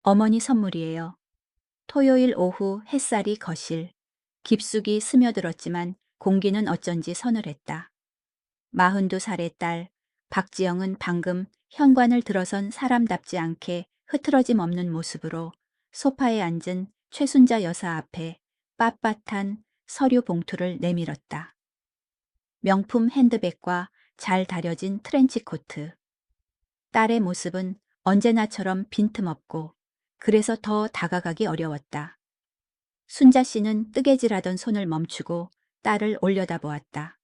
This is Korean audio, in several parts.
어머니 선물이에요. 토요일 오후 햇살이 거실. 깊숙이 스며들었지만 공기는 어쩐지 서늘했다. 42살의 딸, 박지영은 방금 현관을 들어선 사람답지 않게 흐트러짐 없는 모습으로 소파에 앉은 최순자 여사 앞에 빳빳한 서류 봉투를 내밀었다. 명품 핸드백과 잘 다려진 트렌치코트. 딸의 모습은 언제나처럼 빈틈없고 그래서 더 다가가기 어려웠다. 순자 씨는 뜨개질하던 손을 멈추고 딸을 올려다보았다.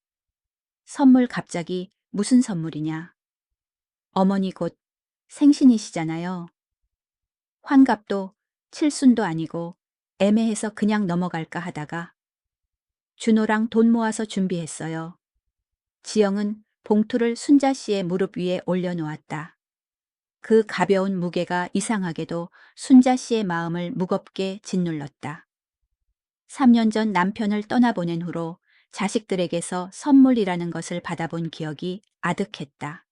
선물 갑자기 무슨 선물이냐? 어머니 곧 생신이시잖아요. 환갑도 칠순도 아니고 애매해서 그냥 넘어갈까 하다가 준호랑 돈 모아서 준비했어요. 지영은 봉투를 순자 씨의 무릎 위에 올려놓았다. 그 가벼운 무게가 이상하게도 순자 씨의 마음을 무겁게 짓눌렀다. 3년 전 남편을 떠나보낸 후로 자식들에게서 선물이라는 것을 받아본 기억이 아득했다.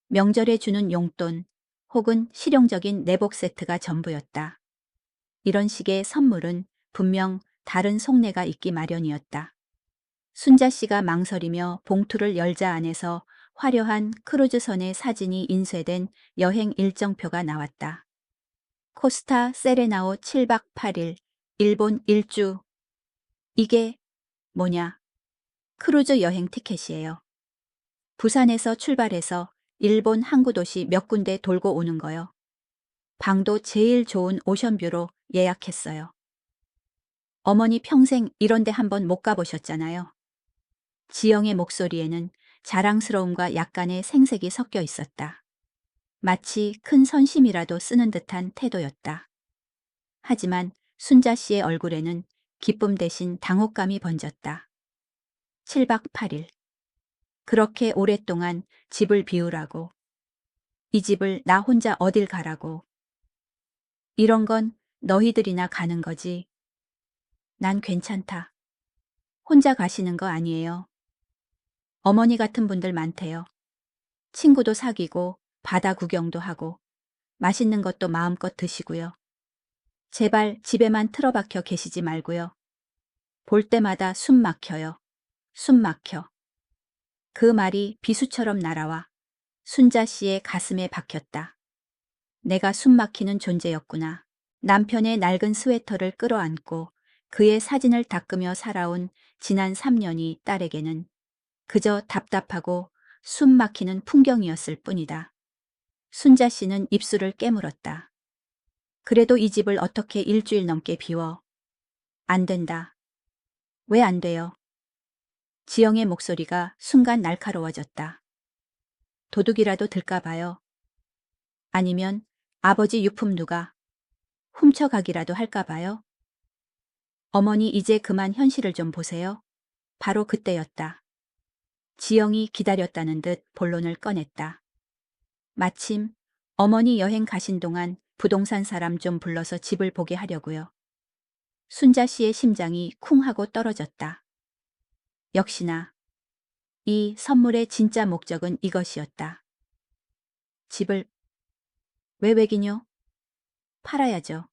명절에 주는 용돈 혹은 실용적인 내복 세트가 전부였다. 이런 식의 선물은 분명 다른 속내가 있기 마련이었다. 순자 씨가 망설이며 봉투를 열자 안에서 화려한 크루즈선의 사진이 인쇄된 여행 일정표가 나왔다. 코스타 세레나오 7박 8일, 일본 일주. 이게 뭐냐? 크루즈 여행 티켓이에요. 부산에서 출발해서 일본 항구 도시 몇 군데 돌고 오는 거요. 방도 제일 좋은 오션뷰로 예약했어요. 어머니 평생 이런 데 한번 못 가보셨잖아요. 지영의 목소리에는 자랑스러움과 약간의 생색이 섞여 있었다. 마치 큰 선심이라도 쓰는 듯한 태도였다. 하지만 순자 씨의 얼굴에는 기쁨 대신 당혹감이 번졌다. 7박 8일. 그렇게 오랫동안 집을 비우라고. 이 집을 나 혼자 어딜 가라고. 이런 건 너희들이나 가는 거지. 난 괜찮다. 혼자 가시는 거 아니에요. 어머니 같은 분들 많대요. 친구도 사귀고 바다 구경도 하고 맛있는 것도 마음껏 드시고요. 제발 집에만 틀어박혀 계시지 말고요. 볼 때마다 숨 막혀요. 숨 막혀. 그 말이 비수처럼 날아와 순자 씨의 가슴에 박혔다. 내가 숨 막히는 존재였구나. 남편의 낡은 스웨터를 끌어안고 그의 사진을 닦으며 살아온 지난 3년이 딸에게는 그저 답답하고 숨 막히는 풍경이었을 뿐이다. 순자 씨는 입술을 깨물었다. 그래도 이 집을 어떻게 일주일 넘게 비워? 안 된다. 왜 안 돼요? 지영의 목소리가 순간 날카로워졌다. 도둑이라도 들까 봐요. 아니면 아버지 유품 누가 훔쳐가기라도 할까 봐요. 어머니 이제 그만 현실을 좀 보세요. 바로 그때였다. 지영이 기다렸다는 듯 본론을 꺼냈다. 마침 어머니 여행 가신 동안 부동산 사람 좀 불러서 집을 보게 하려고요. 순자 씨의 심장이 쿵 하고 떨어졌다. 역시나 이 선물의 진짜 목적은 이것이었다. 집을 왜 왜긴요? 팔아야죠.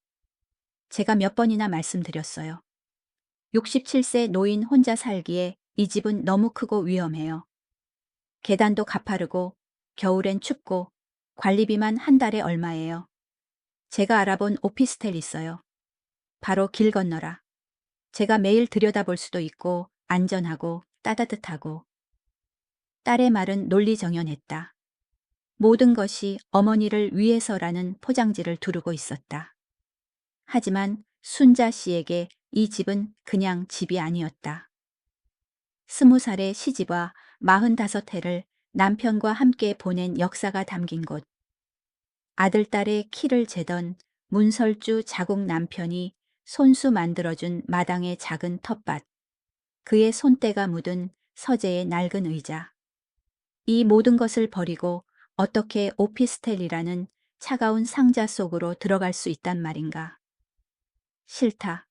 제가 몇 번이나 말씀드렸어요. 67세 노인 혼자 살기에 이 집은 너무 크고 위험해요. 계단도 가파르고 겨울엔 춥고 관리비만 한 달에 얼마예요. 제가 알아본 오피스텔 있어요. 바로 길 건너라. 제가 매일 들여다볼 수도 있고 안전하고 따뜻하고. 딸의 말은 논리정연했다. 모든 것이 어머니를 위해서라는 포장지를 두르고 있었다. 하지만 순자 씨에게 이 집은 그냥 집이 아니었다. 20살의 시집와 45해를 남편과 함께 보낸 역사가 담긴 곳. 아들, 딸의 키를 재던 문설주 자국 남편이 손수 만들어준 마당의 작은 텃밭. 그의 손때가 묻은 서재의 낡은 의자. 이 모든 것을 버리고 어떻게 오피스텔이라는 차가운 상자 속으로 들어갈 수 있단 말인가. 싫다.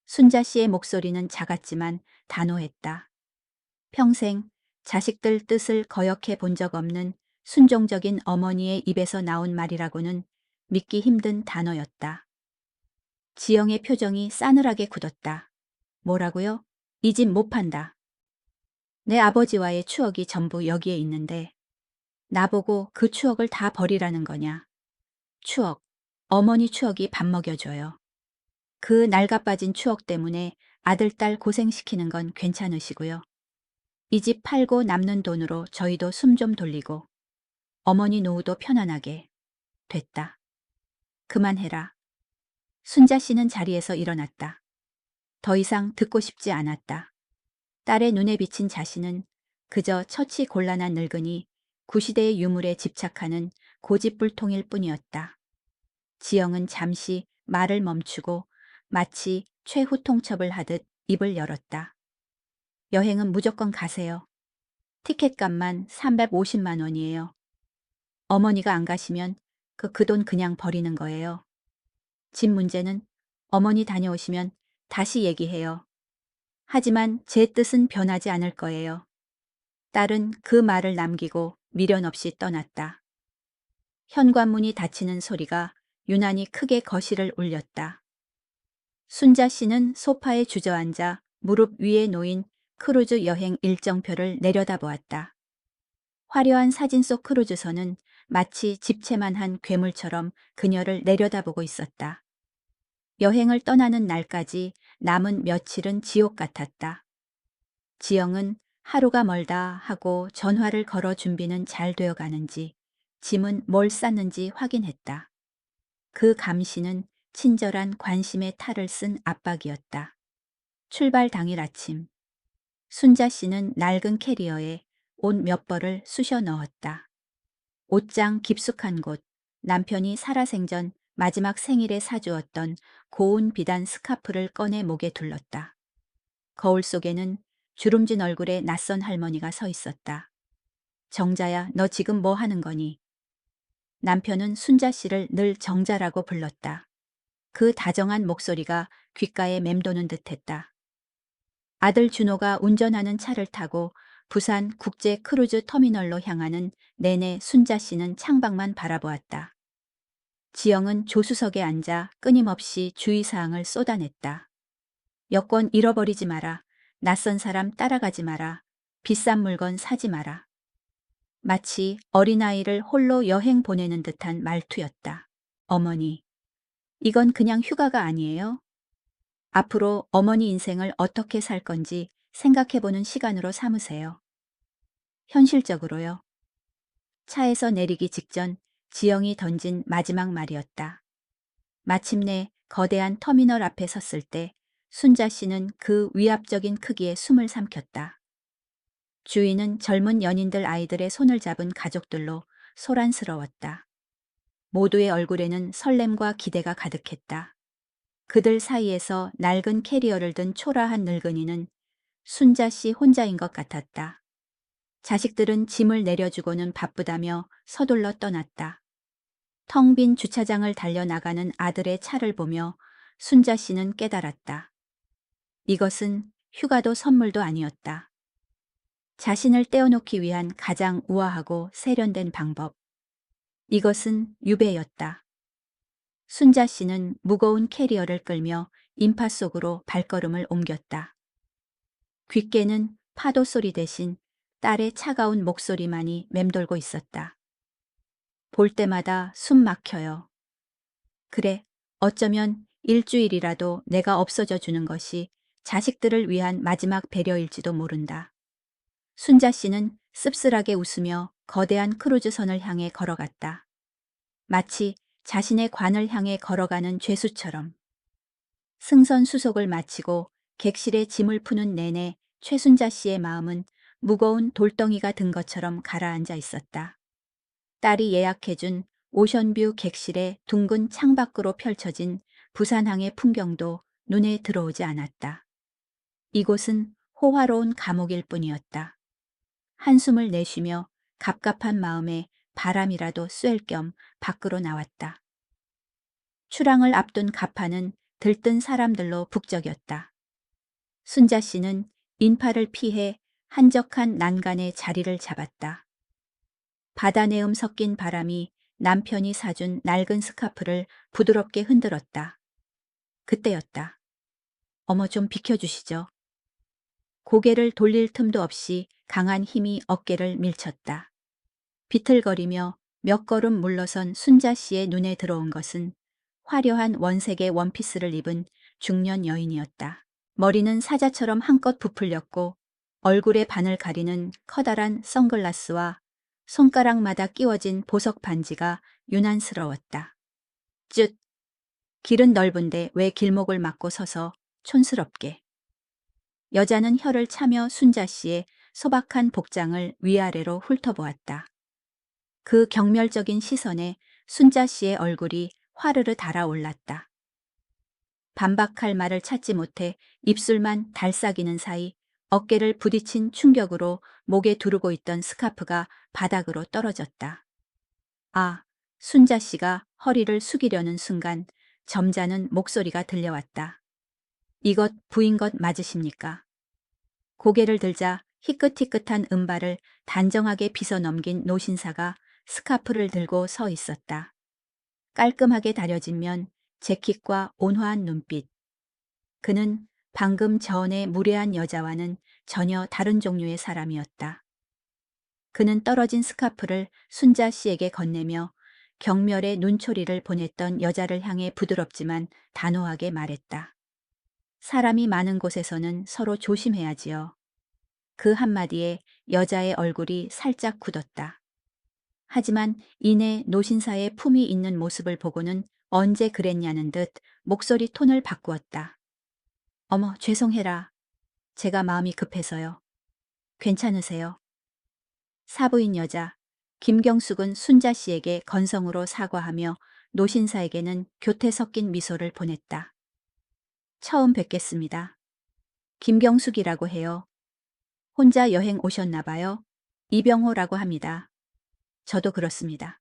순자 씨의 목소리는 작았지만 단호했다. 평생 자식들 뜻을 거역해 본 적 없는 순종적인 어머니의 입에서 나온 말이라고는 믿기 힘든 단어였다. 지영의 표정이 싸늘하게 굳었다. 뭐라고요? 이 집 못 판다. 내 아버지와의 추억이 전부 여기에 있는데 나보고 그 추억을 다 버리라는 거냐. 추억. 어머니 추억이 밥 먹여줘요. 그 낡아빠진 추억 때문에 아들, 딸 고생시키는 건 괜찮으시고요. 이 집 팔고 남는 돈으로 저희도 숨 좀 돌리고 어머니 노후도 편안하게. 됐다. 그만해라. 순자 씨는 자리에서 일어났다. 더 이상 듣고 싶지 않았다. 딸의 눈에 비친 자신은 그저 처치 곤란한 늙은이, 구시대의 유물에 집착하는 고집불통일 뿐이었다. 지영은 잠시 말을 멈추고 마치 최후 통첩을 하듯 입을 열었다. 여행은 무조건 가세요. 티켓값만 350만 원이에요. 어머니가 안 가시면 그 돈 그냥 버리는 거예요. 집 문제는 어머니 다녀오시면 다시 얘기해요. 하지만 제 뜻은 변하지 않을 거예요. 딸은 그 말을 남기고 미련 없이 떠났다. 현관문이 닫히는 소리가 유난히 크게 거실을 울렸다. 순자 씨는 소파에 주저앉아 무릎 위에 놓인 크루즈 여행 일정표를 내려다보았다. 화려한 사진 속 크루즈선은 마치 집채만 한 괴물처럼 그녀를 내려다보고 있었다. 여행을 떠나는 날까지 남은 며칠은 지옥 같았다. 지영은 하루가 멀다 하고 전화를 걸어 준비는 잘 되어 가는지, 짐은 뭘 쌌는지 확인했다. 그 감시는 친절한 관심의 탈을 쓴 압박이었다. 출발 당일 아침, 순자 씨는 낡은 캐리어에 옷 몇 벌을 쑤셔 넣었다. 옷장 깊숙한 곳, 남편이 살아생전 마지막 생일에 사주었던 고운 비단 스카프를 꺼내 목에 둘렀다. 거울 속에는 주름진 얼굴의 낯선 할머니가 서 있었다. 정자야, 너 지금 뭐 하는 거니? 남편은 순자 씨를 늘 정자라고 불렀다. 그 다정한 목소리가 귓가에 맴도는 듯했다. 아들 준호가 운전하는 차를 타고 부산 국제 크루즈 터미널로 향하는 내내 순자 씨는 창밖만 바라보았다. 지영은 조수석에 앉아 끊임없이 주의사항을 쏟아냈다. 여권 잃어버리지 마라. 낯선 사람 따라가지 마라. 비싼 물건 사지 마라. 마치 어린아이를 홀로 여행 보내는 듯한 말투였다. 어머니, 이건 그냥 휴가가 아니에요. 앞으로 어머니 인생을 어떻게 살 건지 생각해보는 시간으로 삼으세요. 현실적으로요. 차에서 내리기 직전 지영이 던진 마지막 말이었다. 마침내 거대한 터미널 앞에 섰을 때 순자 씨는 그 위압적인 크기에 숨을 삼켰다. 주위는 젊은 연인들 아이들의 손을 잡은 가족들로 소란스러웠다. 모두의 얼굴에는 설렘과 기대가 가득했다. 그들 사이에서 낡은 캐리어를 든 초라한 늙은이는 순자 씨 혼자인 것 같았다. 자식들은 짐을 내려주고는 바쁘다며 서둘러 떠났다. 텅 빈 주차장을 달려나가는 아들의 차를 보며 순자 씨는 깨달았다. 이것은 휴가도 선물도 아니었다. 자신을 떼어놓기 위한 가장 우아하고 세련된 방법. 이것은 유배였다. 순자 씨는 무거운 캐리어를 끌며 인파 속으로 발걸음을 옮겼다. 귓게는 파도 소리 대신 딸의 차가운 목소리만이 맴돌고 있었다. 볼 때마다 숨 막혀요. 그래, 어쩌면 일주일이라도 내가 없어져 주는 것이 자식들을 위한 마지막 배려일지도 모른다. 순자 씨는 씁쓸하게 웃으며 거대한 크루즈선을 향해 걸어갔다. 마치 자신의 관을 향해 걸어가는 죄수처럼. 승선수속을 마치고 객실에 짐을 푸는 내내 최순자 씨의 마음은 무거운 돌덩이가 든 것처럼 가라앉아 있었다. 딸이 예약해준 오션뷰 객실의 둥근 창밖으로 펼쳐진 부산항의 풍경도 눈에 들어오지 않았다. 이곳은 호화로운 감옥일 뿐이었다. 한숨을 내쉬며 갑갑한 마음에 바람이라도 쐴 겸 밖으로 나왔다. 출항을 앞둔 가파는 들뜬 사람들로 북적였다. 순자 씨는 인파를 피해 한적한 난간에 자리를 잡았다. 바다 내음 섞인 바람이 남편이 사준 낡은 스카프를 부드럽게 흔들었다. 그때였다. 어머 좀 비켜주시죠. 고개를 돌릴 틈도 없이 강한 힘이 어깨를 밀쳤다. 비틀거리며 몇 걸음 물러선 순자 씨의 눈에 들어온 것은 화려한 원색의 원피스를 입은 중년 여인이었다. 머리는 사자처럼 한껏 부풀렸고 얼굴의 반을 가리는 커다란 선글라스와 손가락마다 끼워진 보석 반지가 유난스러웠다. 쯧! 길은 넓은데 왜 길목을 막고 서서 촌스럽게. 여자는 혀를 차며 순자 씨의 소박한 복장을 위아래로 훑어보았다. 그 경멸적인 시선에 순자 씨의 얼굴이 화르르 달아올랐다. 반박할 말을 찾지 못해 입술만 달싹이는 사이 어깨를 부딪힌 충격으로 목에 두르고 있던 스카프가 바닥으로 떨어졌다. 아, 순자 씨가 허리를 숙이려는 순간 점잖은 목소리가 들려왔다. 이것 부인 것 맞으십니까? 고개를 들자 희끗희끗한 은발을 단정하게 빗어 넘긴 노신사가 스카프를 들고 서 있었다. 깔끔하게 다려진 면, 재킷과 온화한 눈빛. 그는 방금 전의 무례한 여자와는 전혀 다른 종류의 사람이었다. 그는 떨어진 스카프를 순자 씨에게 건네며 경멸의 눈초리를 보냈던 여자를 향해 부드럽지만 단호하게 말했다. 사람이 많은 곳에서는 서로 조심해야지요. 그 한마디에 여자의 얼굴이 살짝 굳었다. 하지만 이내 노신사의 품이 있는 모습을 보고는 언제 그랬냐는 듯 목소리 톤을 바꾸었다. 어머, 죄송해라. 제가 마음이 급해서요. 괜찮으세요? 사부인 여자, 김경숙은 순자 씨에게 건성으로 사과하며 노신사에게는 교태 섞인 미소를 보냈다. 처음 뵙겠습니다. 김경숙이라고 해요. 혼자 여행 오셨나 봐요. 이병호라고 합니다. 저도 그렇습니다.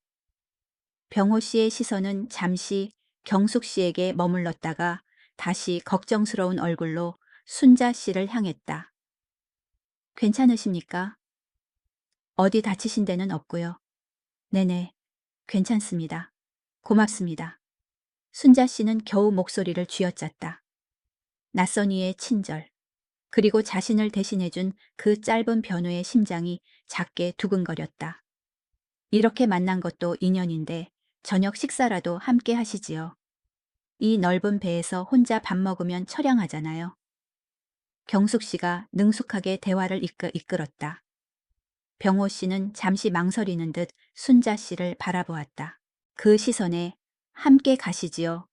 병호 씨의 시선은 잠시 경숙 씨에게 머물렀다가 다시 걱정스러운 얼굴로 순자 씨를 향했다. 괜찮으십니까? 어디 다치신 데는 없고요. 네네, 괜찮습니다. 고맙습니다. 순자 씨는 겨우 목소리를 쥐어짰다. 낯선 이의 친절, 그리고 자신을 대신해준 그 짧은 변호의 심장이 작게 두근거렸다. 이렇게 만난 것도 인연인데 저녁 식사라도 함께 하시지요. 이 넓은 배에서 혼자 밥 먹으면 처량하잖아요. 경숙 씨가 능숙하게 대화를 이끌었다. 병호 씨는 잠시 망설이는 듯 순자 씨를 바라보았다. 그 시선에 함께 가시지요.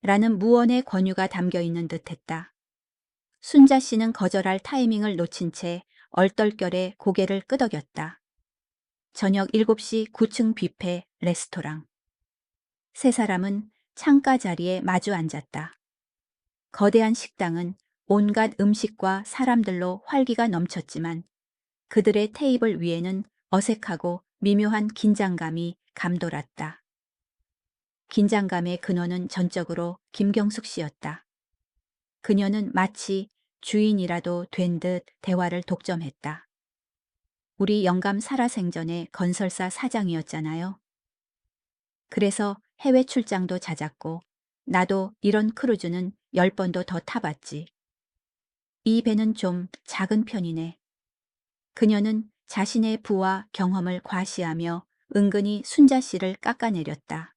라는 무언의 권유가 담겨 있는 듯 했다. 순자 씨는 거절할 타이밍을 놓친 채 얼떨결에 고개를 끄덕였다. 저녁 7시 9층 뷔페 레스토랑. 세 사람은 창가 자리에 마주 앉았다. 거대한 식당은 온갖 음식과 사람들로 활기가 넘쳤지만 그들의 테이블 위에는 어색하고 미묘한 긴장감이 감돌았다. 긴장감의 근원은 전적으로 김경숙 씨였다. 그녀는 마치 주인이라도 된 듯 대화를 독점했다. 우리 영감 살아생전에 건설사 사장이었잖아요. 그래서 해외 출장도 잦았고 나도 이런 크루즈는 10번도 더 타봤지. 이 배는 좀 작은 편이네. 그녀는 자신의 부와 경험을 과시하며 은근히 순자 씨를 깎아내렸다.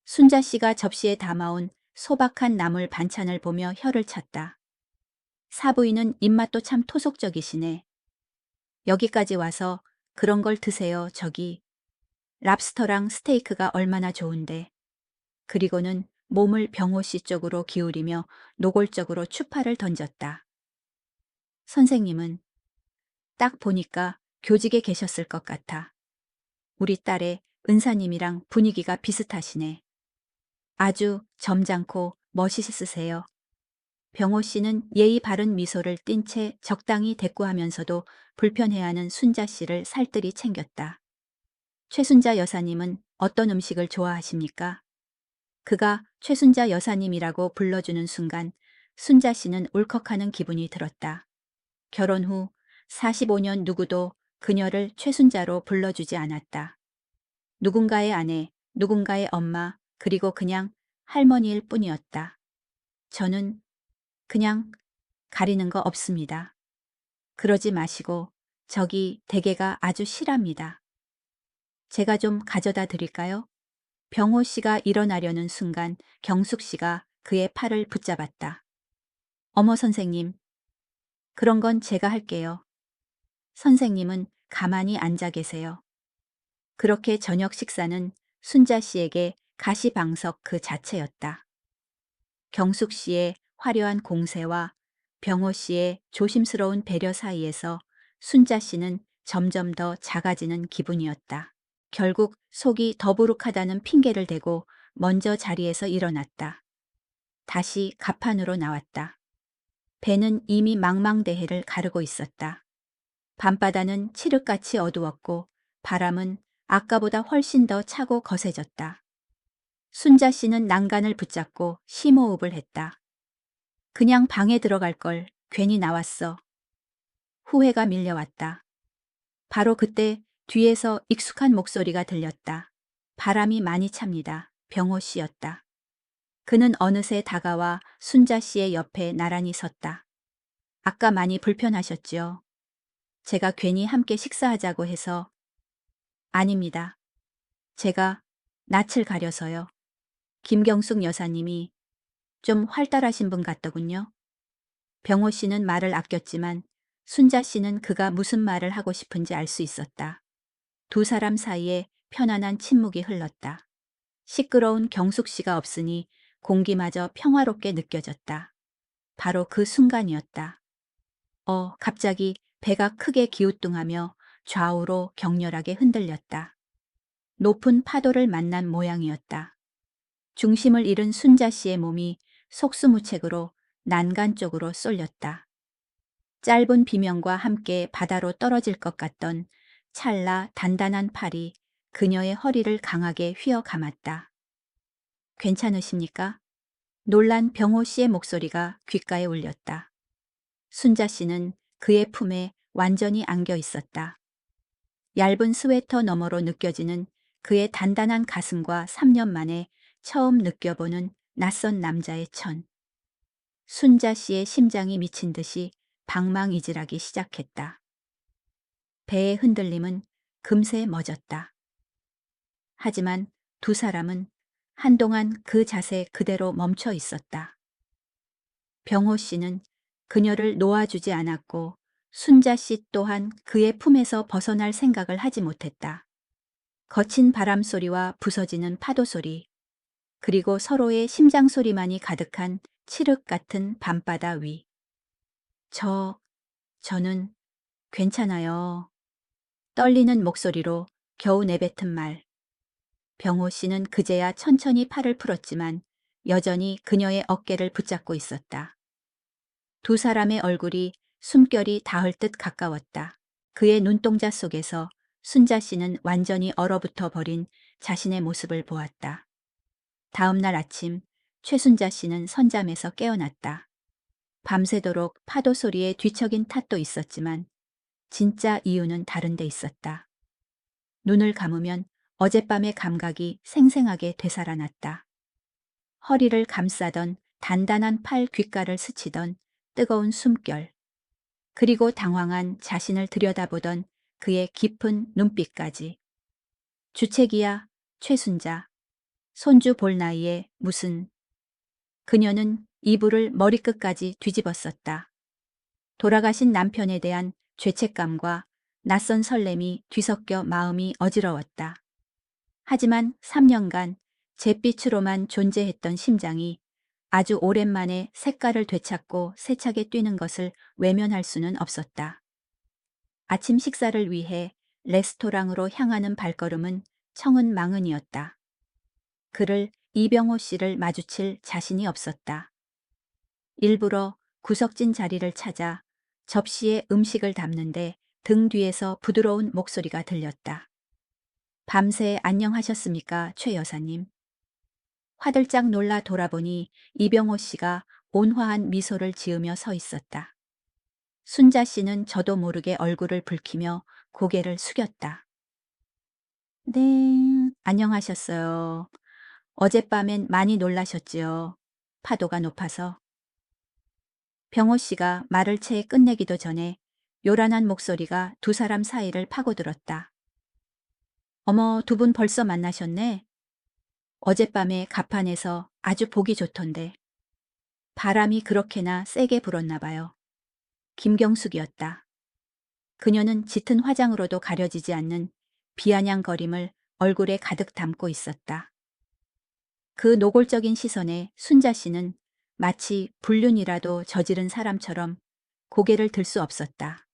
순자 씨가 접시에 담아온 소박한 나물 반찬을 보며 혀를 찼다. 사부인은 입맛도 참 토속적이시네. 여기까지 와서 그런 걸 드세요, 저기. 랍스터랑 스테이크가 얼마나 좋은데. 그리고는 몸을 병호 씨 쪽으로 기울이며 노골적으로 추파를 던졌다. 선생님은 딱 보니까 교직에 계셨을 것 같아. 우리 딸의 은사님이랑 분위기가 비슷하시네. 아주 점잖고 멋있으세요. 병호 씨는 예의 바른 미소를 띤 채 적당히 대꾸하면서도 불편해하는 순자 씨를 살뜰히 챙겼다. 최순자 여사님은 어떤 음식을 좋아하십니까? 그가 최순자 여사님이라고 불러주는 순간 순자 씨는 울컥하는 기분이 들었다. 결혼 후 45년 누구도 그녀를 최순자로 불러주지 않았다. 누군가의 아내, 누군가의 엄마, 그리고 그냥 할머니일 뿐이었다. 저는 그냥 가리는 거 없습니다. 그러지 마시고 저기 대게가 아주 실합니다. 제가 좀 가져다 드릴까요? 병호 씨가 일어나려는 순간 경숙 씨가 그의 팔을 붙잡았다. 어머 선생님, 그런 건 제가 할게요. 선생님은 가만히 앉아 계세요. 그렇게 저녁 식사는 순자 씨에게 가시방석 그 자체였다. 경숙 씨의 화려한 공세와 병호 씨의 조심스러운 배려 사이에서 순자 씨는 점점 더 작아지는 기분이었다. 결국 속이 더부룩하다는 핑계를 대고 먼저 자리에서 일어났다. 다시 갑판으로 나왔다. 배는 이미 망망대해를 가르고 있었다. 밤바다는 칠흑같이 어두웠고 바람은 아까보다 훨씬 더 차고 거세졌다. 순자 씨는 난간을 붙잡고 심호흡을 했다. 그냥 방에 들어갈 걸 괜히 나왔어. 후회가 밀려왔다. 바로 그때 뒤에서 익숙한 목소리가 들렸다. 바람이 많이 찹니다. 병호 씨였다. 그는 어느새 다가와 순자 씨의 옆에 나란히 섰다. 아까 많이 불편하셨지요? 제가 괜히 함께 식사하자고 해서. 아닙니다. 제가 낯을 가려서요. 김경숙 여사님이 좀 활달하신 분 같더군요. 병호 씨는 말을 아꼈지만 순자 씨는 그가 무슨 말을 하고 싶은지 알 수 있었다. 두 사람 사이에 편안한 침묵이 흘렀다. 시끄러운 경숙 씨가 없으니 공기마저 평화롭게 느껴졌다. 바로 그 순간이었다. 갑자기 배가 크게 기우뚱하며 좌우로 격렬하게 흔들렸다. 높은 파도를 만난 모양이었다. 중심을 잃은 순자 씨의 몸이 속수무책으로 난간 쪽으로 쏠렸다. 짧은 비명과 함께 바다로 떨어질 것 같던 찰나 단단한 팔이 그녀의 허리를 강하게 휘어 감았다. 괜찮으십니까? 놀란 병호 씨의 목소리가 귓가에 울렸다. 순자 씨는 그의 품에 완전히 안겨 있었다. 얇은 스웨터 너머로 느껴지는 그의 단단한 가슴과 3년 만에 처음 느껴보는 낯선 남자의 천. 순자 씨의 심장이 미친 듯이 방망이질하기 시작했다. 배의 흔들림은 금세 멎었다. 하지만 두 사람은 한동안 그 자세 그대로 멈춰 있었다. 병호 씨는 그녀를 놓아주지 않았고 순자 씨 또한 그의 품에서 벗어날 생각을 하지 못했다. 거친 바람 소리와 부서지는 파도 소리, 그리고 서로의 심장 소리만이 가득한 칠흑 같은 밤바다 위. 저는 괜찮아요. 떨리는 목소리로 겨우 내뱉은 말. 병호 씨는 그제야 천천히 팔을 풀었지만 여전히 그녀의 어깨를 붙잡고 있었다. 두 사람의 얼굴이 숨결이 닿을 듯 가까웠다. 그의 눈동자 속에서 순자 씨는 완전히 얼어붙어 버린 자신의 모습을 보았다. 다음 날 아침 최순자 씨는 선잠에서 깨어났다. 밤새도록 파도 소리에 뒤척인 탓도 있었지만 진짜 이유는 다른 데 있었다. 눈을 감으면 어젯밤의 감각이 생생하게 되살아났다. 허리를 감싸던 단단한 팔 귓가를 스치던 뜨거운 숨결, 그리고 당황한 자신을 들여다보던 그의 깊은 눈빛까지. 주책이야, 최순자. 손주 볼 나이에 무슨. 그녀는 이불을 머리끝까지 뒤집었었다. 돌아가신 남편에 대한 죄책감과 낯선 설렘이 뒤섞여 마음이 어지러웠다. 하지만 3년간 잿빛으로만 존재했던 심장이 아주 오랜만에 색깔을 되찾고 세차게 뛰는 것을 외면할 수는 없었다. 아침 식사를 위해 레스토랑으로 향하는 발걸음은 청은망은이었다. 그를 이병호 씨를 마주칠 자신이 없었다. 일부러 구석진 자리를 찾아 접시에 음식을 담는데 등 뒤에서 부드러운 목소리가 들렸다. 밤새 안녕하셨습니까, 최 여사님. 화들짝 놀라 돌아보니 이병호 씨가 온화한 미소를 지으며 서 있었다. 순자 씨는 저도 모르게 얼굴을 붉히며 고개를 숙였다. 네, 안녕하셨어요. 어젯밤엔 많이 놀라셨지요. 파도가 높아서. 병호 씨가 말을 채 끝내기도 전에 요란한 목소리가 두 사람 사이를 파고들었다. 어머, 두 분 벌써 만나셨네? 어젯밤에 갑판에서 아주 보기 좋던데. 바람이 그렇게나 세게 불었나 봐요. 김경숙이었다. 그녀는 짙은 화장으로도 가려지지 않는 비아냥거림을 얼굴에 가득 담고 있었다. 그 노골적인 시선에 순자 씨는 마치 불륜이라도 저지른 사람처럼 고개를 들 수 없었다.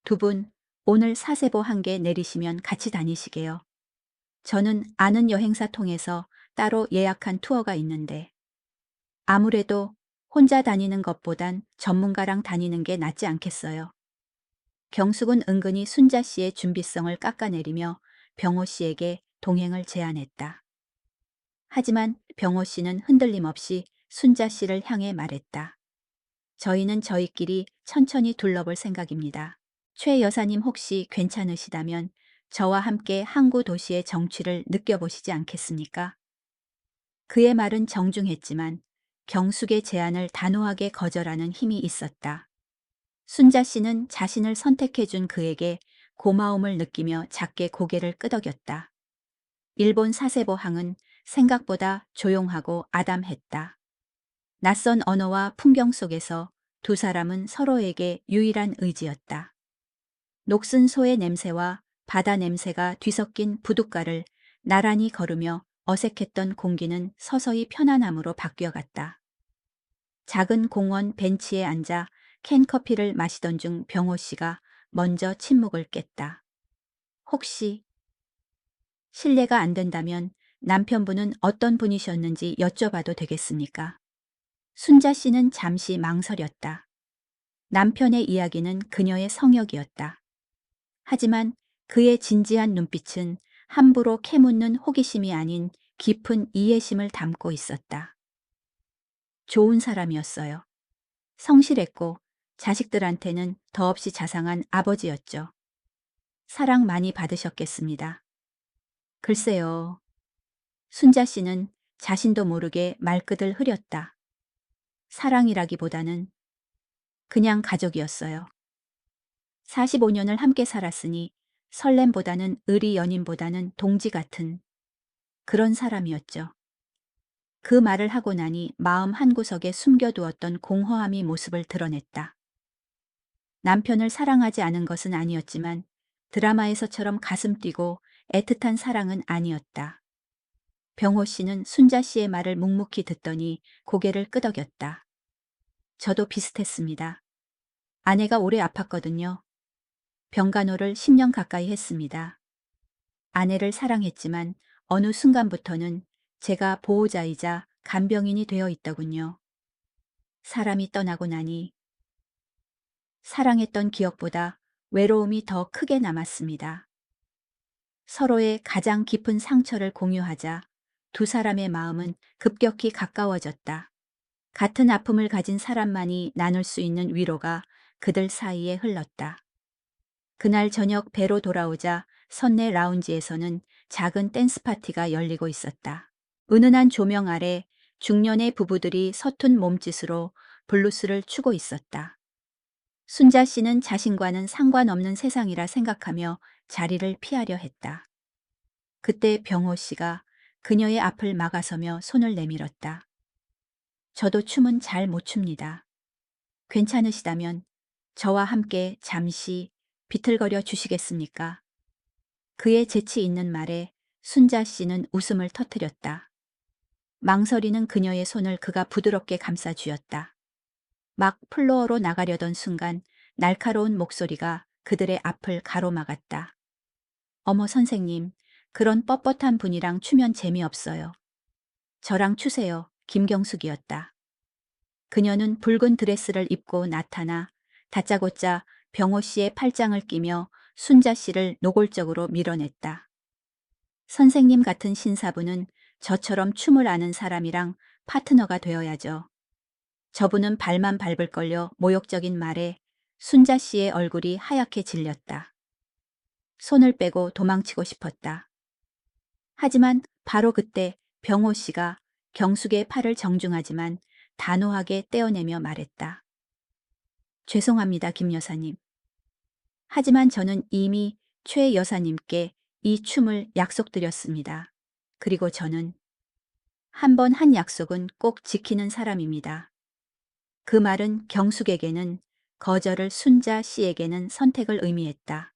두 분, 오늘 사세보 한 개 내리시면 같이 다니시게요. 저는 아는 여행사 통해서 따로 예약한 투어가 있는데 아무래도 혼자 다니는 것보단 전문가랑 다니는 게 낫지 않겠어요. 경숙은 은근히 순자 씨의 준비성을 깎아내리며 병호 씨에게 동행을 제안했다. 하지만 병호 씨는 흔들림 없이 순자 씨를 향해 말했다. 저희는 저희끼리 천천히 둘러볼 생각입니다. 최 여사님 혹시 괜찮으시다면 저와 함께 항구 도시의 정취를 느껴보시지 않겠습니까? 그의 말은 정중했지만 경숙의 제안을 단호하게 거절하는 힘이 있었다. 순자 씨는 자신을 선택해준 그에게 고마움을 느끼며 작게 고개를 끄덕였다. 일본 사세보항은 생각보다 조용하고 아담했다. 낯선 언어와 풍경 속에서 두 사람은 서로에게 유일한 의지였다. 녹슨 소의 냄새와 바다 냄새가 뒤섞인 부둣가를 나란히 걸으며 어색했던 공기는 서서히 편안함으로 바뀌어갔다. 작은 공원 벤치에 앉아 캔커피를 마시던 중 병호 씨가 먼저 침묵을 깼다. 혹시 실례가 안 된다면 남편분은 어떤 분이셨는지 여쭤봐도 되겠습니까? 순자 씨는 잠시 망설였다. 남편의 이야기는 그녀의 성역이었다. 하지만 그의 진지한 눈빛은 함부로 캐묻는 호기심이 아닌 깊은 이해심을 담고 있었다. 좋은 사람이었어요. 성실했고 자식들한테는 더없이 자상한 아버지였죠. 사랑 많이 받으셨겠습니다. 글쎄요. 순자 씨는 자신도 모르게 말끝을 흐렸다. 사랑이라기보다는 그냥 가족이었어요. 45년을 함께 살았으니 설렘보다는 의리 연인보다는 동지 같은 그런 사람이었죠. 그 말을 하고 나니 마음 한구석에 숨겨두었던 공허함이 모습을 드러냈다. 남편을 사랑하지 않은 것은 아니었지만 드라마에서처럼 가슴 뛰고 애틋한 사랑은 아니었다. 병호 씨는 순자 씨의 말을 묵묵히 듣더니 고개를 끄덕였다. 저도 비슷했습니다. 아내가 오래 아팠거든요. 병간호를 10년 가까이 했습니다. 아내를 사랑했지만 어느 순간부터는 제가 보호자이자 간병인이 되어 있더군요. 사람이 떠나고 나니 사랑했던 기억보다 외로움이 더 크게 남았습니다. 서로의 가장 깊은 상처를 공유하자 두 사람의 마음은 급격히 가까워졌다. 같은 아픔을 가진 사람만이 나눌 수 있는 위로가 그들 사이에 흘렀다. 그날 저녁 배로 돌아오자 선내 라운지에서는 작은 댄스 파티가 열리고 있었다. 은은한 조명 아래 중년의 부부들이 서툰 몸짓으로 블루스를 추고 있었다. 순자 씨는 자신과는 상관없는 세상이라 생각하며 자리를 피하려 했다. 그때 병호 씨가 그녀의 앞을 막아서며 손을 내밀었다. 저도 춤은 잘 못 춥니다. 괜찮으시다면 저와 함께 잠시 비틀거려 주시겠습니까? 그의 재치 있는 말에 순자 씨는 웃음을 터뜨렸다. 망설이는 그녀의 손을 그가 부드럽게 감싸 쥐었다. 막 플로어로 나가려던 순간 날카로운 목소리가 그들의 앞을 가로막았다. 어머 선생님, 그런 뻣뻣한 분이랑 추면 재미없어요. 저랑 추세요. 김경숙이었다. 그녀는 붉은 드레스를 입고 나타나 다짜고짜 병호 씨의 팔짱을 끼며 순자 씨를 노골적으로 밀어냈다. 선생님 같은 신사부는 저처럼 춤을 아는 사람이랑 파트너가 되어야죠. 저분은 발만 밟을걸요 모욕적인 말에 순자 씨의 얼굴이 하얗게 질렸다. 손을 빼고 도망치고 싶었다. 하지만 바로 그때 병호 씨가 경숙의 팔을 정중하지만 단호하게 떼어내며 말했다. 죄송합니다, 김 여사님. 하지만 저는 이미 최 여사님께 이 춤을 약속드렸습니다. 그리고 저는 한 번 한 약속은 꼭 지키는 사람입니다. 그 말은 경숙에게는 거절을, 순자 씨에게는 선택을 의미했다.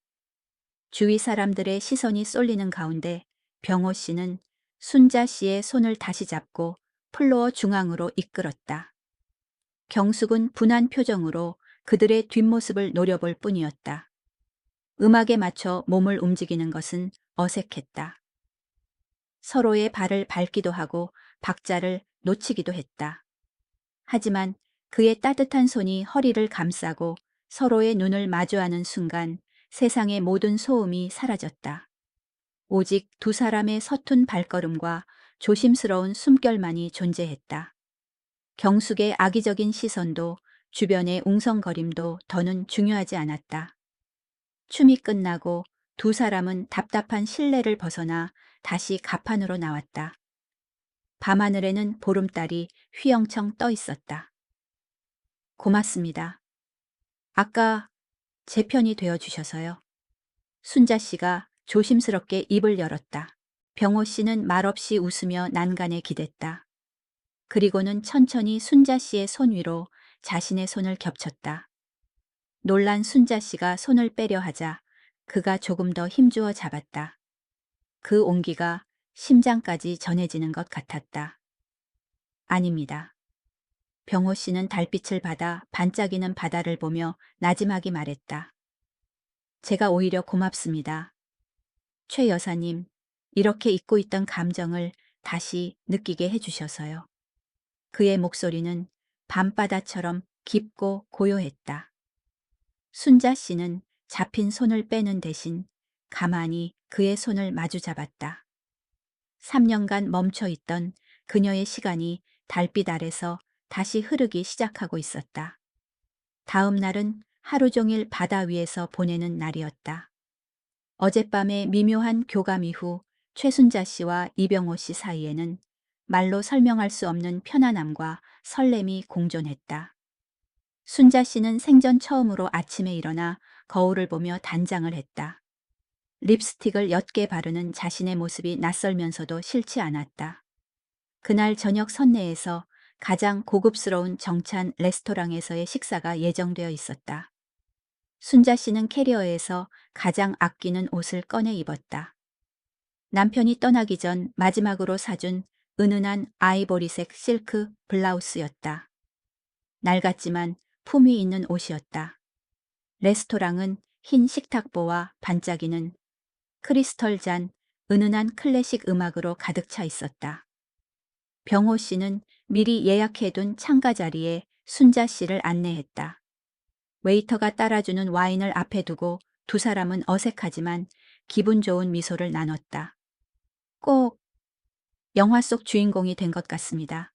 주위 사람들의 시선이 쏠리는 가운데 병호 씨는 순자 씨의 손을 다시 잡고 플로어 중앙으로 이끌었다. 경숙은 분한 표정으로 그들의 뒷모습을 노려볼 뿐이었다. 음악에 맞춰 몸을 움직이는 것은 어색했다. 서로의 발을 밟기도 하고 박자를 놓치기도 했다. 하지만 그의 따뜻한 손이 허리를 감싸고 서로의 눈을 마주하는 순간 세상의 모든 소음이 사라졌다. 오직 두 사람의 서툰 발걸음과 조심스러운 숨결만이 존재했다. 경숙의 악의적인 시선도 주변의 웅성거림도 더는 중요하지 않았다. 춤이 끝나고 두 사람은 답답한 실내를 벗어나 다시 가판으로 나왔다. 밤하늘에는 보름달이 휘영청 떠 있었다. 고맙습니다. 아까 제 편이 되어주셔서요. 순자 씨가 조심스럽게 입을 열었다. 병호 씨는 말없이 웃으며 난간에 기댔다. 그리고는 천천히 순자 씨의 손 위로 자신의 손을 겹쳤다. 놀란 순자 씨가 손을 빼려 하자 그가 조금 더 힘주어 잡았다. 그 온기가 심장까지 전해지는 것 같았다. 아닙니다. 병호 씨는 달빛을 받아 반짝이는 바다를 보며 나지막이 말했다. 제가 오히려 고맙습니다. 최 여사님, 이렇게 잊고 있던 감정을 다시 느끼게 해주셔서요. 그의 목소리는 밤바다처럼 깊고 고요했다. 순자 씨는 잡힌 손을 빼는 대신 가만히 그의 손을 마주 잡았다. 3년간 멈춰 있던 그녀의 시간이 달빛 아래서 다시 흐르기 시작하고 있었다. 다음 날은 하루 종일 바다 위에서 보내는 날이었다. 어젯밤의 미묘한 교감 이후 최순자 씨와 이병호 씨 사이에는 말로 설명할 수 없는 편안함과 설렘이 공존했다. 순자 씨는 생전 처음으로 아침에 일어나 거울을 보며 단장을 했다. 립스틱을 옅게 바르는 자신의 모습이 낯설면서도 싫지 않았다. 그날 저녁 선내에서 가장 고급스러운 정찬 레스토랑에서의 식사가 예정되어 있었다. 순자 씨는 캐리어에서 가장 아끼는 옷을 꺼내 입었다. 남편이 떠나기 전 마지막으로 사준 은은한 아이보리색 실크 블라우스였다. 낡았지만 품위 있는 옷이었다. 레스토랑은 흰 식탁보와 반짝이는 크리스털 잔, 은은한 클래식 음악으로 가득 차 있었다. 병호 씨는 미리 예약해둔 창가 자리에 순자 씨를 안내했다. 웨이터가 따라주는 와인을 앞에 두고 두 사람은 어색하지만 기분 좋은 미소를 나눴다. 꼭 영화 속 주인공이 된 것 같습니다.